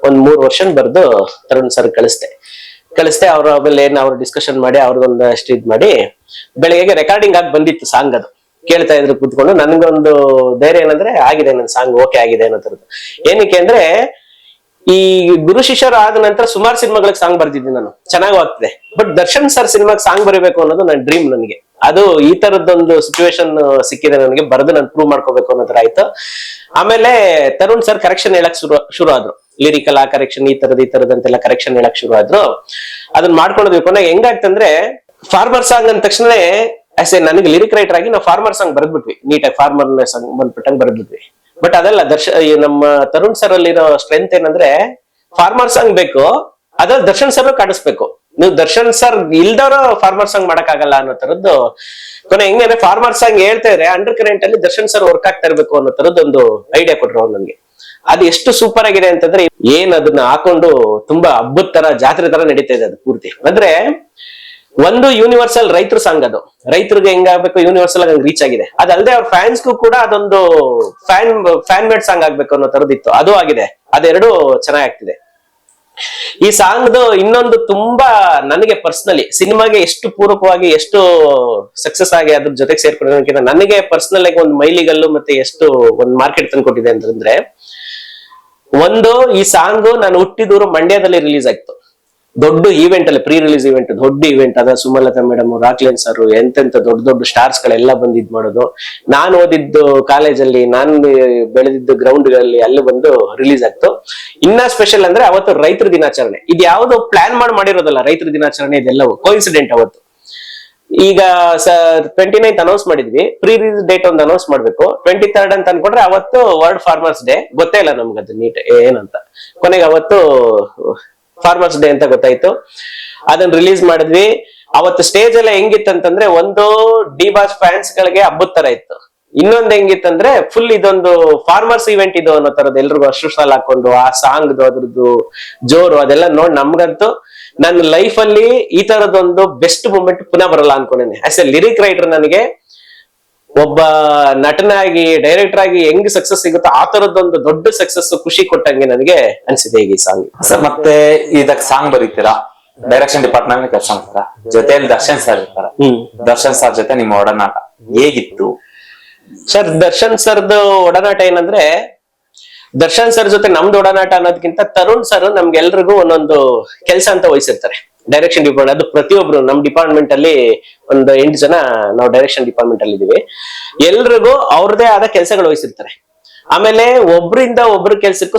ಒಂದ್ 3 ವರ್ಷ ಬರ್ದು ತರುಣ್ ಸರ್ ಕಳಿಸ್ದೆ. ಅವ್ರ ಆಮೇಲೆ ಏನ್ ಅವ್ರು ಡಿಸ್ಕಷನ್ ಮಾಡಿ ಅವ್ರದೊಂದಷ್ಟು ಇದ್ ಮಾಡಿ ಬೆಳಗ್ಗೆ ರೆಕಾರ್ಡಿಂಗ್ ಆಗಿ ಬಂದಿತ್ತು ಸಾಂಗ್. ಅದು ಕೇಳ್ತಾ ಇದ್ರು ಕೂತ್ಕೊಂಡು. ನನ್ಗೊಂದು ಧೈರ್ಯ ಏನಂದ್ರೆ, ಆಗಿದೆ ನನ್ ಸಾಂಗ್, ಓಕೆ ಆಗಿದೆ ಅನ್ನೋ ತರದ್ದು. ಏನಕ್ಕೆ ಅಂದ್ರೆ, ಈ ಗುರು ಶಿಷ್ಯರು ಆದ ನಂತರ ಸುಮಾರು ಸಿನಿಮಾಗಳಿಗೆ ಸಾಂಗ್ ಬರ್ದಿದ್ದೀನಿ ನಾನು, ಚೆನ್ನಾಗೂ ಆಗ್ತಿದೆ. ಬಟ್ ದರ್ಶನ್ ಸರ್ ಸಿನಿಮಾಗೆ ಸಾಂಗ್ ಬರೀಬೇಕು ಅನ್ನೋದು ನನ್ನ ಡ್ರೀಮ್. ನನಗೆ ಅದು ಈ ತರದೊಂದು ಸಿಚುವೇಶನ್ ಸಿಕ್ಕಿದೆ ನನಗೆ, ಬರೆದು ನಾನು ಪ್ರೂವ್ ಮಾಡ್ಕೋಬೇಕು ಅನ್ನೋ ತರ ಆಯ್ತು. ಆಮೇಲೆ ತರುಣ್ ಸರ್ ಕರೆಕ್ಷನ್ ಹೇಳಕ್ ಶುರು ಆದ್ರು. ಲಿರಿಕಲ್ ಆ ಕರೆಕ್ಷನ್, ಈ ತರದಂತೆಲ್ಲ ಕರೆಕ್ಷನ್ ಹೇಳಕ್ ಶುರು ಆದ್ರು. ಅದನ್ನ ಮಾಡ್ಕೊಳ್ಳೋದು ಕೊನೆಗೆ ಹೆಂಗಾಗ್ತಂದ್ರೆ, ಫಾರ್ಮರ್ ಸಾಂಗ್ ಅಂದ ತಕ್ಷಣ ನನಗೆ ಲಿರಿಕ್ ರೈಟರ್ ಆಗಿ ನಾವು ಫಾರ್ಮರ್ ಸಾಂಗ್ ಬರೆದ್ಬಿಟ್ವಿ, ನೀಟಾಗಿ ಫಾರ್ಮರ್ ಸಾಂಗ್ ಬಂದ್ಬಿಟ್ಟಂಗ್ ಬರೆದ್ಬಿಟ್ವಿ. ಬಟ್ ಅದೆಲ್ಲ ನಮ್ಮ ತರುಣ್ ಸರ್ ಅಲ್ಲಿರೋ ಸ್ಟ್ರೆಂತ್ ಏನಂದ್ರೆ, ಫಾರ್ಮರ್ ಸಾಂಗ್ ಬೇಕು, ಅದ್ರಲ್ಲಿ ದರ್ಶನ್ ಸರ್ ಕಾಣಿಸ್ಬೇಕು. ನೀವು ದರ್ಶನ್ ಸರ್ ಇಲ್ದವ್ರು ಫಾರ್ಮರ್ ಸಾಂಗ್ ಮಾಡಕ್ ಆಗಲ್ಲ ಅನ್ನೋ ತರದ್ದು. ಕೊನೆ ಹೆಂಗಂದ್ರೆ, ಫಾರ್ಮರ್ ಸಾಂಗ್ ಹೇಳ್ತಾ ಇದ್ರೆ ಅಂಡರ್ ಕರೆಂಟ್ ಅಲ್ಲಿ ದರ್ಶನ್ ಸರ್ ವರ್ಕ್ ಆಗ್ತಾ ಇರ್ಬೇಕು ಅನ್ನೋ ತರದೊಂದು ಐಡಿಯಾ ಕೊಟ್ರು ಅವ್ರು ನನ್ಗೆ. ಅದು ಎಷ್ಟು ಸೂಪರ್ ಆಗಿದೆ ಅಂತಂದ್ರೆ, ಏನ್ ಅದನ್ನ ಹಾಕೊಂಡು ತುಂಬಾ ಹಬ್ಬದ ತರ, ಜಾತ್ರೆ ತರ ನಡೀತಾ ಇದೆ ಅದು ಪೂರ್ತಿ. ಅಂದ್ರೆ ಒಂದು ಯೂನಿವರ್ಸಲ್ ರೈತರ ಸಾಂಗ್, ಅದು ರೈತರಿಗೆ ಹೆಂಗಾಗ್ಬೇಕು ಯೂನಿವರ್ಸಲ್ ಆಗಿ ರೀಚ್ ಆಗಿದೆ. ಅದಲ್ಲದೆ ಅವ್ರ ಫ್ಯಾನ್ಸ್ಗೂ ಕೂಡ ಅದೊಂದು ಫ್ಯಾನ್ ಮೇಡ್ ಸಾಂಗ್ ಆಗ್ಬೇಕು ಅನ್ನೋ ತರದಿತ್ತು, ಅದು ಆಗಿದೆ. ಅದೆರಡು ಚೆನ್ನಾಗಿ ಆಗ್ತಿದೆ. ಈ ಸಾಂಗ್ದು ಇನ್ನೊಂದು ತುಂಬಾ ನನಗೆ ಪರ್ಸನಲಿ ಸಿನಿಮಾಗೆ ಎಷ್ಟು ಪೂರಕವಾಗಿ ಎಷ್ಟು ಸಕ್ಸಸ್ ಆಗಿ ಅದ್ರ ಜೊತೆಗೆ ಸೇರ್ಕೊಂಡಿರೋದಕ್ಕಿಂತ ನನಗೆ ಪರ್ಸನಲ್ ಆಗಿ ಒಂದು ಮೈಲಿಗಲ್ಲು ಮತ್ತೆ ಎಷ್ಟು ಒಂದು ಮಾರ್ಕೆಟ್ ತಂದ್ಕೊಟ್ಟಿದೆ ಅಂತಂದ್ರೆ, ಒಂದು ಈ ಸಾಂಗ್ ನಾನು ಹುಟ್ಟಿದೂರು ಮಂಡ್ಯದಲ್ಲಿ ರಿಲೀಸ್ ಆಯ್ತು. ದೊಡ್ಡ ಈವೆಂಟ್ ಅಲ್ಲಿ, ಪ್ರೀ ರಿಲೀಸ್ ಈವೆಂಟ್, ದೊಡ್ಡ ಈವೆಂಟ್ ಅದ. ಸುಮಲತಾ ಮೇಡಮ್, ರಾಕ್ಲೇನ್ ಸರ್, ಎಂತೆಂತ ದೊಡ್ಡ ದೊಡ್ಡ ಸ್ಟಾರ್ಸ್ ಗಳೆಲ್ಲ ಬಂದು ಇದ್ ಮಾಡೋದು. ನಾನು ಓದಿದ್ದು ಕಾಲೇಜಲ್ಲಿ, ನಾನು ಬೆಳೆದಿದ್ದು ಗ್ರೌಂಡ್ ಗಳಲ್ಲಿ, ಅಲ್ಲಿ ಬಂದು ರಿಲೀಸ್ ಆಗ್ತು. ಇನ್ನ ಸ್ಪೆಷಲ್ ಅಂದ್ರೆ ಅವತ್ತು ರೈತರ ದಿನಾಚರಣೆ. ಇದು ಯಾವ್ದೋ ಪ್ಲಾನ್ ಮಾಡಿರೋದಲ್ಲ, ರೈತರ ದಿನಾಚರಣೆ ಇದೆಲ್ಲವೂ ಕೋಇನ್ಸಿಡೆಂಟ್ ಅವತ್ತು. ಈಗ 29th ಅನೌನ್ಸ್ ಮಾಡಿದ್ವಿ, ಪ್ರೀ ರಿಲೀಸ್ ಡೇಟ್ ಒಂದು ಅನೌನ್ಸ್ ಮಾಡ್ಬೇಕು. 23rd ಅಂತ ಅನ್ಕೊಂಡ್ರೆ ಅವತ್ತು ವರ್ಲ್ಡ್ ಫಾರ್ಮರ್ಸ್ ಡೇ. ಗೊತ್ತೇ ಇಲ್ಲ ನಮ್ಗೆ ಅದು ನೀಟ್ ಏನಂತ. ಕೊನೆಗೆ ಅವತ್ತು ಫಾರ್ಮರ್ಸ್ ಡೇ ಅಂತ ಗೊತ್ತಾಯ್ತು. ಅದನ್ನ ರಿಲೀಸ್ ಮಾಡಿದ್ವಿ. ಅವತ್ತು ಸ್ಟೇಜ್ ಎಲ್ಲ ಹೆಂಗಿತ್ತಂತಂದ್ರೆ, ಒಂದು ಡಿ ಬಾಸ್ ಫ್ಯಾನ್ಸ್ ಗಳಿಗೆ ಹಬ್ಬದ ತರ ಇತ್ತು. ಇನ್ನೊಂದ್ ಹೆಂಗಿತ್ತಂದ್ರೆ ಫುಲ್ ಇದೊಂದು ಫಾರ್ಮರ್ಸ್ ಇವೆಂಟ್ ಇದು ಅನ್ನೋ ತರದ್ ಎಲ್ರಿಗೂ ಅಷ್ಟು ಸಾಲ ಹಾಕೊಂಡು ಆ ಸಾಂಗ್ ಅದ್ರದ್ದು ಜೋರು ಅದೆಲ್ಲ ನೋಡ್ ನಮ್ಗಂತೂ ನನ್ನ ಲೈಫ್ ಅಲ್ಲಿ ಈ ತರದೊಂದು ಬೆಸ್ಟ್ ಮೂಮೆಂಟ್ ಪುನಃ ಬರಲ್ಲ ಅನ್ಕೊಂಡೇನೆ. ಆಸ್ ಎ ಲಿರಿಕ್ ರೈಟರ್ ನನಗೆ ಒಬ್ಬ ನಟನಾಗಿ, ಡೈರೆಕ್ಟರ್ ಆಗಿ ಹೆಂಗ್ ಸಕ್ಸಸ್ ಸಿಗುತ್ತೋ ಆ ತರದೊಂದು ದೊಡ್ಡ ಸಕ್ಸಸ್ ಖುಷಿ ಕೊಟ್ಟಂಗೆ ನನಗೆ ಅನ್ಸಿದೆ ಈಗ ಈ ಸಾಂಗ್. ಸರ್, ಮತ್ತೆ ಇದಕ್ ಸಾಂಗ್ ಬರೀತೀರಾ, ಡೈರೆಕ್ಷನ್ ಡಿಪಾರ್ಟ್ಮೆಂಟ್ ಕೆಲಸ ಮಾಡ್ತಾರ, ಜೊತೆಯಲ್ಲಿ ದರ್ಶನ್ ಸರ್ ಇರ್ತಾರ. ದರ್ಶನ್ ಸರ್ ಜೊತೆ ನಿಮ್ಮ ಒಡನಾಟ ಹೇಗಿತ್ತು ಸರ್? ದರ್ಶನ್ ಸರ್ದು ಒಡನಾಟ ಏನಂದ್ರೆ, ದರ್ಶನ್ ಸರ್ ಜೊತೆ ನಮ್ದು ಒಡನಾಟ ಅನ್ನೋದಕ್ಕಿಂತ ತರುಣ್ ಸರ್ ನಮ್ಗೆಲ್ರಿಗೂ ಒಂದೊಂದು ಕೆಲಸ ಅಂತ ವಹಿಸಿರ್ತಾರೆ. ಡೈರೆಕ್ಷನ್ ಡಿಪಾರ್ಟ್ಮೆಂಟ್ ಅದು ಪ್ರತಿಯೊಬ್ರು ನಮ್ ಡಿಪಾರ್ಟ್ಮೆಂಟ್ ಅಲ್ಲಿ ಒಂದು 8 ಜನ ನಾವು ಡೈರೆಕ್ಷನ್ ಡಿಪಾರ್ಟ್ಮೆಂಟ್ ಅಲ್ಲಿ ಇದೀವಿ. ಎಲ್ರಿಗೂ ಅವ್ರದೇ ಆದ ಕೆಲಸಗಳು ವಹಿಸಿರ್ತಾರೆ. ಆಮೇಲೆ ಒಬ್ರಿಂದ ಒಬ್ರ ಕೆಲ್ಸಕ್ಕೂ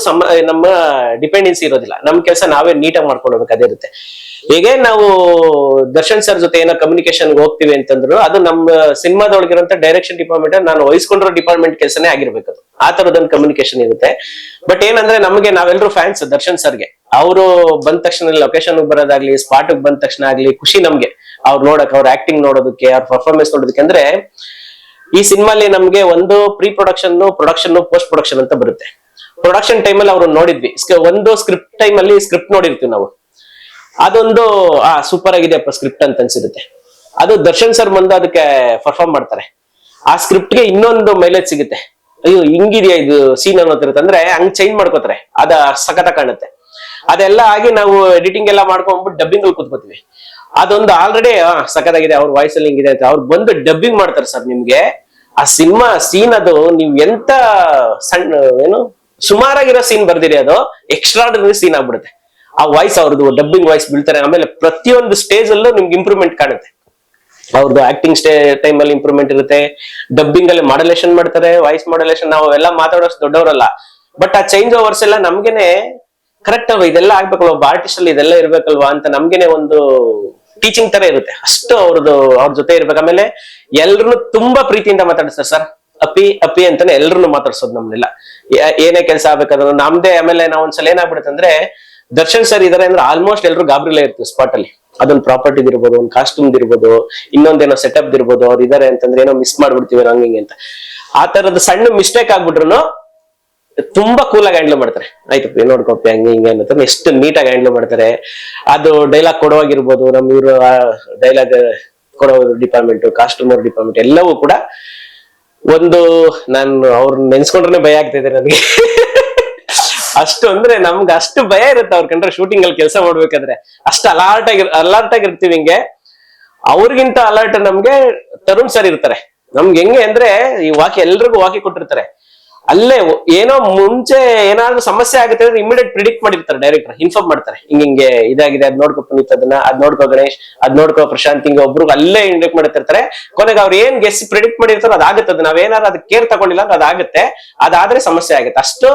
ನಮ್ಮ ಡಿಪೆಂಡೆನ್ಸಿ ಇರೋದಿಲ್ಲ. ನಮ್ ಕೆಲಸ ನಾವೇ ನೀಟಾಗಿ ಮಾಡ್ಕೊಂಡು ಹೋಗ್ಬೇಕು, ಅದೇ ಇರುತ್ತೆ. ಹೀಗೆ ನಾವು ದರ್ಶನ್ ಸರ್ ಜೊತೆ ಏನೋ ಕಮ್ಯುನಿಕೇಶನ್ ಹೋಗ್ತೀವಿ ಅಂತಂದ್ರು, ಅದು ನಮ್ಮ ಸಿನಿಮಾದೊಳಗಿರೋಂಥ ಡೈರೆಕ್ಷನ್ ಡಿಪಾರ್ಟ್ಮೆಂಟ್ ನಾನು ವಹಿಸ್ಕೊಂಡಿರೋ ಡಿಪಾರ್ಟ್ಮೆಂಟ್ ಕೆಲಸನೇ ಆಗಿರ್ಬೇಕು. ಅದು ಆ ತರದೊಂದು ಕಮ್ಯುನಿಕೇಶನ್ ಇರುತ್ತೆ. ಬಟ್ ಏನಂದ್ರೆ ನಮಗೆ ನಾವೆಲ್ಲರೂ ಫ್ಯಾನ್ಸ್ ದರ್ಶನ್ ಸರ್ಗೆ. ಅವರು ಬಂದ ತಕ್ಷಣ ಲೊಕೇಶನ್ ಬರೋದಾಗ್ಲಿ, ಸ್ಪಾಟ್ ಬಂದ ತಕ್ಷಣ ಆಗ್ಲಿ ಖುಷಿ ನಮ್ಗೆ ಅವ್ರು ನೋಡಕ್, ಅವ್ರ ಆಕ್ಟಿಂಗ್ ನೋಡೋದಕ್ಕೆ, ಅವ್ರ ಪರ್ಫಾರ್ಮೆನ್ಸ್ ನೋಡೋದಕ್ಕೆ. ಅಂದ್ರೆ ಈ ಸಿನಿಮಾಲಿ ನಮ್ಗೆ ಒಂದು ಪ್ರೀ ಪ್ರೊಡಕ್ಷನ್, ಪೋಸ್ಟ್ ಪ್ರೊಡಕ್ಷನ್ ಅಂತ ಬರುತ್ತೆ. ಪ್ರೊಡಕ್ಷನ್ ಟೈಮಲ್ಲಿ ಅವ್ರು ನೋಡಿದ್ವಿ, ಒಂದು ಸ್ಕ್ರಿಪ್ಟ್ ಟೈಮಲ್ಲಿ ಸ್ಕ್ರಿಪ್ಟ್ ನೋಡಿರ್ತೀವಿ ನಾವು. ಅದೊಂದು ಸೂಪರ್ ಆಗಿದೆಯಪ್ಪ ಸ್ಕ್ರಿಪ್ಟ್ ಅಂತ ಅನ್ಸಿರುತ್ತೆ. ಅದು ದರ್ಶನ್ ಸರ್ ಬಂದು ಅದಕ್ಕೆ ಪರ್ಫಾರ್ಮ್ ಮಾಡ್ತಾರೆ. ಆ ಸ್ಕ್ರಿಪ್ಟ್ಗೆ ಇನ್ನೊಂದು ಮೈಲೇಜ್ ಸಿಗುತ್ತೆ. ಅಯ್ಯೋ ಹಿಂಗಿದೆಯಾ ಇದು ಸೀನ್ ಅನ್ನೋತಿರುತ್ತೆ. ಅಂದ್ರೆ ಹಂಗ್ ಚೇಂಜ್ ಮಾಡ್ಕೋತಾರೆ, ಅದ ಸಖತ ಕಾಣುತ್ತೆ. ಅದೆಲ್ಲ ಆಗಿ ನಾವು ಎಡಿಟಿಂಗ್ ಎಲ್ಲ ಮಾಡ್ಕೊಂಡ್ಬಿಟ್ಟು ಡಬ್ಬಿಂಗ್ ಅಲ್ಲಿ ಕೂತ್ಕೋತೀವಿ. ಅದೊಂದು ಆಲ್ರೆಡಿ ಸಖತ್ತಾಗಿದೆ, ಅವ್ರ ವಾಯ್ಸ್ ಅಲ್ಲಿ ಹಿಂಗಿದೆ ಅಂತ ಅವ್ರು ಬಂದು ಡಬ್ಬಿಂಗ್ ಮಾಡ್ತಾರೆ ಸರ್. ನಿಮ್ಗೆ ಆ ಸಿನಿಮಾ ಸೀನ್ ಅದು ನೀವು ಎಂತ ಸಣ್ಣ ಏನು ಸುಮಾರಾಗಿರೋ ಸೀನ್ ಬರ್ದಿರಿ, ಅದು ಎಕ್ಸ್ಟ್ರಾರ್ಡಿನರಿ ಸೀನ್ ಆಗ್ಬಿಡುತ್ತೆ. ಆ ವಾಯ್ಸ್ ಅವ್ರದ್ದು ಡಬ್ಬಿಂಗ್ ವಾಯ್ಸ್ ಬೀಳ್ತಾರೆ. ಆಮೇಲೆ ಪ್ರತಿಯೊಂದು ಸ್ಟೇಜ್ ಅಲ್ಲೂ ನಿಮ್ಗೆ ಇಂಪ್ರೂವ್ಮೆಂಟ್ ಕಾಣುತ್ತೆ. ಅವ್ರದ್ದು ಆಕ್ಟಿಂಗ್ ಟೈಮ್ ಅಲ್ಲಿ ಇಂಪ್ರೂವ್ಮೆಂಟ್ ಇರುತ್ತೆ. ಡಬ್ಬಿಂಗ್ ಅಲ್ಲಿ ಮಾಡಲೇಷನ್ ಮಾಡ್ತಾರೆ, ವಾಯ್ಸ್ ಮಾಡಲೇಷನ್. ನಾವು ಎಲ್ಲ ಮಾತಾಡೋಷ್ಟು ದೊಡ್ಡವರಲ್ಲ, ಬಟ್ ಆ ಚೇಂಜ್ ಓವರ್ಸ್ ಎಲ್ಲ ನಮ್ಗೆನೆ ಕರೆಕ್ಟ್ ಅಲ್ವಾ, ಇದೆಲ್ಲ ಆಗ್ಬೇಕಲ್ವಾ, ಒಬ್ಬ ಆರ್ಟಿಸ್ಟ್ ಅಲ್ಲಿ ಇದೆಲ್ಲ ಇರ್ಬೇಕಲ್ವಾ ಅಂತ ನಮ್ಗೆನೆ ಒಂದು ಟೀಚಿಂಗ್ ತರ ಇರುತ್ತೆ. ಅಷ್ಟು ಅವ್ರ ಜೊತೆ ಇರ್ಬೇಕು. ಆಮೇಲೆ ಎಲ್ರು ತುಂಬಾ ಪ್ರೀತಿಯಿಂದ ಮಾತಾಡಿಸ್ತಾರೆ ಸರ್. ಅಪ್ಪಿ ಅಪ್ಪಿ ಅಂತಾನೆ ಎಲ್ರು ಮಾತಾಡ್ಸೋದು ನಮ್ನೆಲ್ಲ. ಏನೇ ಕೆಲಸ ಆಗ್ಬೇಕಾದ್ರೆ ನಮ್ದೇ. ಆಮೇಲೆ ನಾವ್ ಒಂದ್ಸಲ ಏನಾಗ್ಬಿಡುತ್ತೆ ಅಂದ್ರೆ, ದರ್ಶನ್ ಸರ್ ಇದಾರೆ ಅಂದ್ರೆ ಆಲ್ಮೋಸ್ಟ್ ಎಲ್ರು ಗಾಬರಿಲೇ ಇರ್ತೀವಿ ಸ್ಪಾಟ್ ಅಲ್ಲಿ. ಅದೊಂದು ಪ್ರಾಪರ್ಟಿ ಇರ್ಬೋದು, ಒಂದು ಕಾಸ್ಟ್ಯೂಮ್ ಇರ್ಬೋದು, ಇನ್ನೊಂದೇನೋ ಸೆಟಪ್ ಇರ್ಬೋದು. ಅವ್ರು ಇದಾರೆ ಅಂತಂದ್ರೆ ಏನೋ ಮಿಸ್ ಮಾಡ್ಬಿಡ್ತೀವಿ ಹಂಗಿಂಗೆ ಅಂತ. ಆ ತರದ ಸಣ್ಣ ಮಿಸ್ಟೇಕ್ ಆಗ್ಬಿಟ್ರು ತುಂಬಾ ಕೂಲ್ ಆಗಿ ಹ್ಯಾಂಡಲ್ ಮಾಡ್ತಾರೆ. ಆಯ್ತು ನೋಡ್ಕೊಪ್ಪಿ ಹಂಗೆ ಹಿಂಗೆ ಅನ್ನೋ ಎಷ್ಟು ನೀಟಾಗಿ ಹ್ಯಾಂಡಲ್ ಮಾಡ್ತಾರೆ. ಅದು ಡೈಲಾಗ್ ಕೊಡುವಾಗಿರ್ಬೋದು, ನಮ್ ಇವರು ಡೈಲಾಗ್ ಕೊಡೋ ಡಿಪಾರ್ಟ್ಮೆಂಟ್, ಕಾಸ್ಟ್ಯೂಮರ್ ಡಿಪಾರ್ಟ್ಮೆಂಟ್ ಎಲ್ಲವೂ ಕೂಡ ಒಂದು ನಾನು ಅವ್ರನ್ನ ನೆನ್ಸ್ಕೊಂಡ್ರೆ ಭಯ ಆಗ್ತಿದೆ ನನಗೆ. ಅಷ್ಟು ಅಂದ್ರೆ ನಮ್ಗೆ ಅಷ್ಟು ಭಯ ಇರುತ್ತೆ ಅವ್ರ ಕಂಡ್ರೆ. ಶೂಟಿಂಗ್ ಅಲ್ಲಿ ಕೆಲಸ ಮಾಡ್ಬೇಕಾದ್ರೆ ಅಷ್ಟು ಅಲರ್ಟ್ ಆಗಿರ್ತೀವಿ. ಹಿಂಗೆ ಅವ್ರಿಗಿಂತ ಅಲರ್ಟ್ ನಮ್ಗೆ ತರುಣ್ ಸರ್ ಇರ್ತಾರೆ. ನಮ್ಗೆ ಹೆಂಗೆ ಅಂದ್ರೆ ಈ ಎಲ್ರಿಗೂ ವಾಕಿ ಕೊಟ್ಟಿರ್ತಾರೆ. ಅಲ್ಲೇ ಏನೋ ಮುಂಚೆ ಏನಾದ್ರು ಸಮಸ್ಯೆ ಆಗುತ್ತೆ ಅಂದ್ರೆ ಇಮಿಡಿಯೇಟ್ ಪ್ರಿಡಿಕ್ಟ್ ಮಾಡಿರ್ತಾರೆ. ಡೈರೆಕ್ಟರ್ ಇನ್ಫಾರ್ಮ್ ಮಾಡ್ತಾರೆ, ಹಿಂಗೆ ಇದಾಗಿದೆ, ಅದ್ ನೋಡ್ಕೊ ಪುನೀತ್, ಅದ್ ನೋಡ್ಕೋ ಗಣೇಶ್, ಅದ್ ನೋಡ್ಕೋ ಪ್ರಶಾಂತ್, ಹಿಂಗೆ ಒಬ್ರಿಗೆ ಅಲ್ಲೇ ಇಂಡಿಕ್ಟ್ ಮಾಡ್ತಿರ್ತಾರೆ. ಕೊನೆಗೆ ಅವ್ರು ಏನ್ ಪ್ರಿಡಿಕ್ಟ್ ಮಾಡಿರ್ತಾರೋ ಅದಾಗುತ್ತೆ. ನಾವೇನಾದ್ರು ಅದಕ್ಕೆ ಕೇರ್ ತಗೊಂಡಿಲ್ಲ ಅಂದ್ರೆ ಅದಾಗುತ್ತೆ. ಅದಾದ್ರೆ ಸಮಸ್ಯೆ ಆಗುತ್ತೆ. ಅಷ್ಟು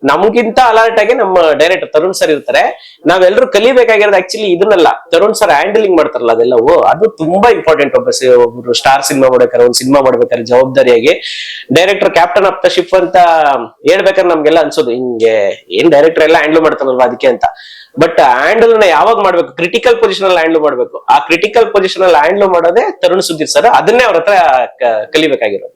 ನಮ್ಗಿಂತ ಅಲರ್ಟ್ ಆಗಿ ನಮ್ಮ ಡೈರೆಕ್ಟರ್ ತರುಣ್ ಸರ್ ಇರ್ತಾರೆ. ನಾವೆಲ್ಲರೂ ಕಲಿಬೇಕಾಗಿರೋದು ಆಕ್ಚುಲಿ ಇದನ್ನೆಲ್ಲ ತರುಣ್ ಸರ್ ಹ್ಯಾಂಡಲಿಂಗ್ ಮಾಡ್ತಾರಲ್ಲ ಅದೆಲ್ಲವೂ, ಅದು ತುಂಬಾ ಇಂಪಾರ್ಟೆಂಟ್. ಒಬ್ರು ಸ್ಟಾರ್ ಸಿನಿಮಾ ಮಾಡ್ಬೇಕಾದ್ರೆ, ಒಂದ್ ಸಿನಿಮಾ ಮಾಡ್ಬೇಕಾದ್ರೆ ಜವಾಬ್ದಾರಿಯಾಗಿ director captain of the ship ಅಂತ ಹೇಳ್ಬೇಕಾದ್ರೆ ನಮ್ಗೆಲ್ಲ ಅನ್ಸೋದು ಹಿಂಗೆ ಏನ್ ಡೈರೆಕ್ಟರ್ ಎಲ್ಲ ಹ್ಯಾಂಡಲ್ ಮಾಡ್ತಾರಲ್ವಾ ಅದಕ್ಕೆ ಅಂತ. ಬಟ್ ಹ್ಯಾಂಡಲ್ ನ ಯಾವಾಗ ಮಾಡ್ಬೇಕು, ಕ್ರಿಟಿಕಲ್ ಪೊಸಿಷನ್ ಅಲ್ಲಿ ಹ್ಯಾಂಡಲ್ ಮಾಡ್ಬೇಕು. ಆ ಕ್ರಿಟಿಕಲ್ ಪೊಸಿಷನ್ ಅಲ್ಲಿ ಹ್ಯಾಂಡಲ್ ಮಾಡೋದೇ ತರುಣ್ ಸುಧೀರ್ ಸರ್. ಅದನ್ನೇ ಅವ್ರ ಹತ್ರ ಕಲಿಬೇಕಾಗಿರೋದು.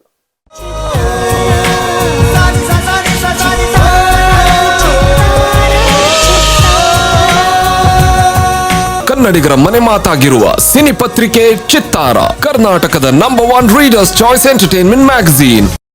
ಕನ್ನಡಿಗರ ಮನೆ ಮಾತಾಗಿರುವ ಸಿನಿ ಪತ್ರಿಕೆ ಚಿತ್ತಾರ, ಕರ್ನಾಟಕದ number 1 readers choice entertainment magazine.